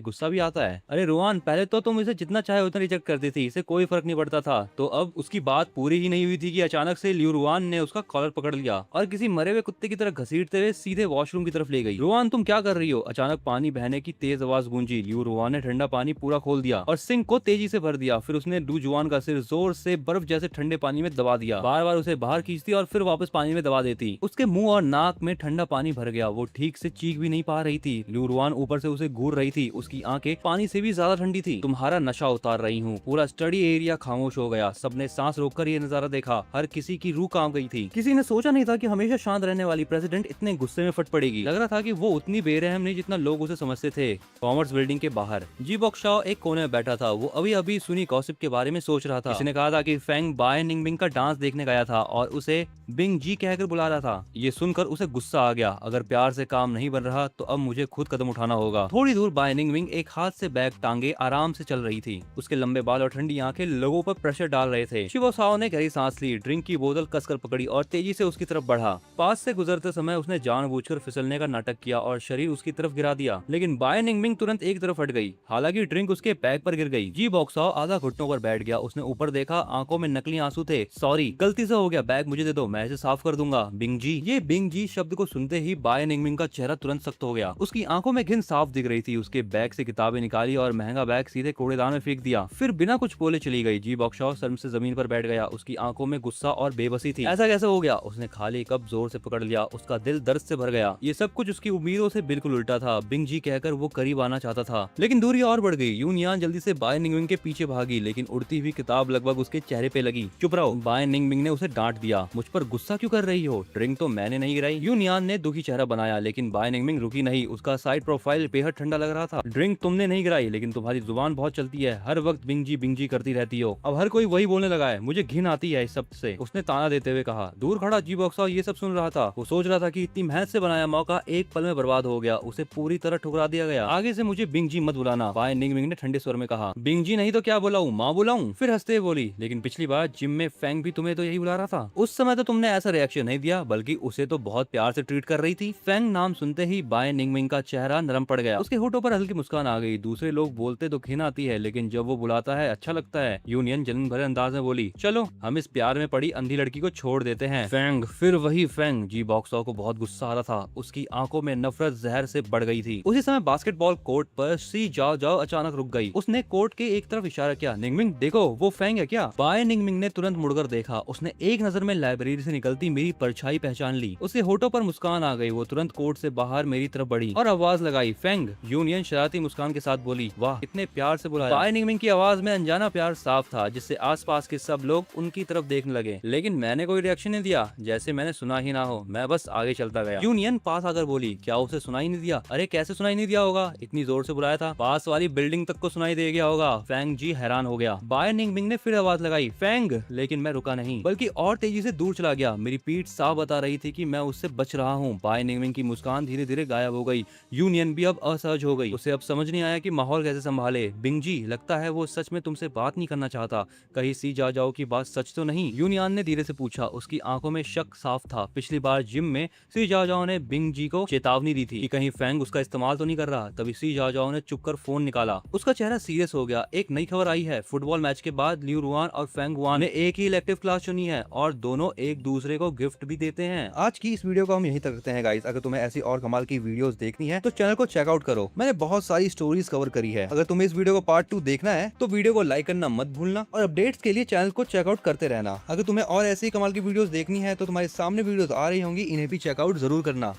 गुस्सा भी आता है। अरे रुआन, पहले तो तुम इसे जितना चाहे उतना रिजेक्ट करती थी, इसे कोई फर्क नहीं पड़ता था। तो अब उसकी बात पूरी ही नहीं हुई थी कि अचानक से लियू रुआन ने उसका कॉलर पकड़ लिया और किसी मरे हुए कुत्ते की तरह घसीटते हुए सीधे वॉशरूम की तरफ ले गई। रुआन तुम क्या कर रही हो? अचानक पानी बहने की तेज आवाज गूंजी। लियू रुआन ने ठंडा पानी पूरा खोल दिया और सिंक को तेजी से भर दिया। फिर उसने डू जुआन का सिर जोर से बर्फ जैसे ठंडे पानी में दबा दिया। बार बार उसे बाहर खींचती और फिर वापस पानी में दबा देती। उसके मुंह और नाक में ठंडा पानी भर गया। वो ठीक से चीख भी नहीं पा रही थी। लियू रुआन ऊपर से उसे घूर रही थी। उसकी आंखें पानी से भी ज्यादा ठंडी थी। तुम्हारा नशा उतार रही हूँ। पूरा स्टडी एरिया खामोश हो गया। सबने सांस रोककर ये नजारा देखा। हर किसी की रूह कांप गई थी। किसी ने सोचा नहीं था कि हमेशा शांत रहने वाली प्रेसिडेंट इतने गुस्से में फट पड़ेगी। लग रहा था कि वो उतनी बेरहम नहीं जितना लोग उसे समझते थे। कॉमर्स बिल्डिंग के बाहर जी बॉक शाओ एक कोने में बैठा था। वो अभी अभी सुनी गॉसिप के बारे में सोच रहा था। किसी ने कहा था कि फेंग बाय निंगबिंग का डांस देखने गया था और उसे बिंग जी कहकर बुला रहा था। ये सुनकर उसे गुस्सा आ गया। अगर प्यार से काम नहीं बन रहा तो अब मुझे खुद कदम उठाना होगा। थोड़ी दूर बाय निंगबिंग एक हाथ से बैग टांगे आराम से चल रही थी। उसके लंबे बाल और ठंडी आंखें लोगों पर प्रेशर डाल रहे थे। शिवो साओ ने गहरी सांस ली, ड्रिंक की बोतल कसकर पकड़ी और तेजी से उसकी तरफ बढ़ा। पास से गुजरते समय उसने जानबूझकर फिसलने का नाटक किया और शरीर उसकी तरफ गिरा दिया। लेकिन बाय निंगबिंग तुरंत एक तरफ हट गई। हालांकि ड्रिंक उसके बैग पर गिर गई। जी बॉक साओ आधा घुटनों पर बैठ गया। उसने ऊपर देखा, आंखों में नकली आंसू थे। सॉरी, गलती से हो गया, बैग मुझे दे दो, मैं इसे साफ कर दूंगा। बिंग जी। ये बिंग जी शब्द को सुनते ही बाय निंगबिंग का चेहरा तुरंत सख्त हो गया। उसकी आंखों में घिन साफ दिख रही थी। उसके बैग से किताबें निकाली और महंगा बैग सीधे कूड़ेदान में फेंक दिया। फिर बिना कुछ बोले चली गई। जी बॉक शाओ शर्म से जमीन पर बैठ गया। उसकी आंखों में गुस्सा और बेबसी थी। ऐसा कैसे हो गया? उसने खाली कप जोर से पकड़ लिया। उसका दिल दर्द से भर गया। ये सब कुछ उसकी उम्मीदों से बिल्कुल उल्टा था। बिंग जी कहकर वो करीब आना चाहता था, लेकिन दूरी और बढ़ गई। यूनियान जल्दी से बाय निंगबिंग के पीछे भागी, लेकिन उड़ती हुई किताब लगभग उसके चेहरे पे लगी। चुप रहो, बाय निंगबिंग ने उसे डांट दिया। मुझ पर गुस्सा क्यों कर रही हो? ड्रिंक तो मैंने नहीं गिराई। यूनियान ने दुखी चेहरा बनाया, लेकिन बाय निंगबिंग रुकी नहीं। उसका साइड प्रोफाइल बेहद ठंडा लग रहा था। ड्रिंक तुमने नहीं गिराई, लेकिन तुम्हारी जुबान बहुत चलती है। हर वक्त बिंग जी करती रहती हो। अब हर कोई वही बोलने लगा है। मुझे घिन आती है इस शब्द से, उसने ताना देते हुए कहा। दूर खड़ा जी बॉक साओ ये सब सुन रहा था। वो सोच रहा था कि इतनी मेहनत से बनाया मौका एक पल में बर्बाद हो गया। उसे पूरी तरह ठुकरा दिया गया। आगे से मुझे बिंग जी मत बुलाना, बाय निंगबिंग ने ठंडे स्वर में कहा। बिंग जी नहीं तो क्या बुलाऊं, माँ बुलाऊं? फिर हंसते हुए बोली, लेकिन पिछली बार जिम में फेंग भी तुम्हें तो यही बुला रहा था। उस समय तो तुमने ऐसा रिएक्शन नहीं दिया, बल्कि उसे तो बहुत प्यार से ट्रीट कर रही थी। फेंग नाम सुनते ही बाय निंगबिंग का चेहरा नरम पड़ गया। उसके होठों पर हल्की मुस्कान आ गई। दूसरे लोग बोलते तो घिन आती है, लेकिन जब वो बुलाता है अच्छा लगता है। यूनियन जलन भरे अंदाज में बोली, चलो हम इस प्यार में पड़ी अंधी लड़की को छोड़ देते हैं। फेंग, फिर वही फेंग। जी बॉक साओ को बहुत गुस्सा आ रहा था। उसकी आंखों में नफरत जहर से बढ़ गई थी। उसी समय बास्केटबॉल कोर्ट पर सी जाओ जाओ अचानक रुक गई। उसने कोर्ट के एक तरफ इशारा किया। निंगबिंग देखो, वो फेंग है क्या? बाय निंगबिंग ने तुरंत मुड़कर देखा। उसने एक नजर में लाइब्रेरी से निकलती मेरी परछाई पहचान ली। उसके होठों पर मुस्कान आ गई। वो तुरंत कोर्ट से बाहर मेरी तरफ बढ़ी और आवाज लगाई, फेंग। यूनियन शरारती मुस्कान के साथ बोली, वाह इतने प्यार से बुलाया। बाय निंगबिंग की आवाज में अनजाना प्यार साफ था, जिससे आसपास के सब लोग उनकी तरफ देखने लगे। लेकिन मैंने कोई रिएक्शन नहीं दिया, जैसे मैंने सुना ही ना हो। मैं बस आगे चलता गया। यूनियन पास आकर बोली, क्या उसे सुनाई नहीं दिया? अरे कैसे सुनाई नहीं दिया होगा, इतनी जोर से बुलाया था। पास वाली बिल्डिंग तक को सुनाई दे गया होगा। फेंग जी हैरान हो गया। बाय निंगबिंग ने फिर आवाज लगाई, फेंग। लेकिन मैं रुका नहीं, बल्कि और तेजी से दूर चला गया। मेरी पीठ साफ बता रही थी कि मैं उससे बच रहा हूँ। बाय निंगमिंग की मुस्कान धीरे धीरे गायब हो गई। यूनियन भी अब असहज हो गई। उसे अब समझ नहीं आया कि माहौल कैसे संभाले। बिंगजी, लगता है वो सच में तुमसे बात नहीं करना चाहता। कहीं सी जा जाओ की बात सच तो नहीं? यूनियन ने धीरे से पूछा। उसकी आंखों में शक साफ था। पिछली बार जिम में सी जाओ ने बिंगजी को चेतावनी दी थी कि कहीं फैंग उसका इस्तेमाल तो नहीं कर रहा। तभी सी जाओ ने चुपकर फोन निकाला। उसका चेहरा सीरियस हो गया। एक नई खबर आई है, फुटबॉल मैच के बाद लियू रुआन और फेंग वान ने एक ही इलेक्टिव क्लास चुनी है और दोनों एक दूसरे को गिफ्ट भी देते हैं। आज की इस वीडियो को हम यहीं तक रखते हैं गाइस। अगर तुम्हें ऐसी और कमाल की वीडियोस देखनी है तो चैनल को चेकआउट करो। मैंने बहुत सारी स्टोरीज कवर करी है। अगर तुम्हें इस वीडियो को पार्ट 2 देखना है तो वीडियो को लाइक करना मत भूलना और अपडेट्स के लिए चैनल को चेकआउट करते रहना। अगर तुम्हें और ऐसी कमाल की वीडियोस देखनी है तो तुम्हारे सामने वीडियोस आ रही होंगी, इन्हें भी चेकआउट जरूर करना।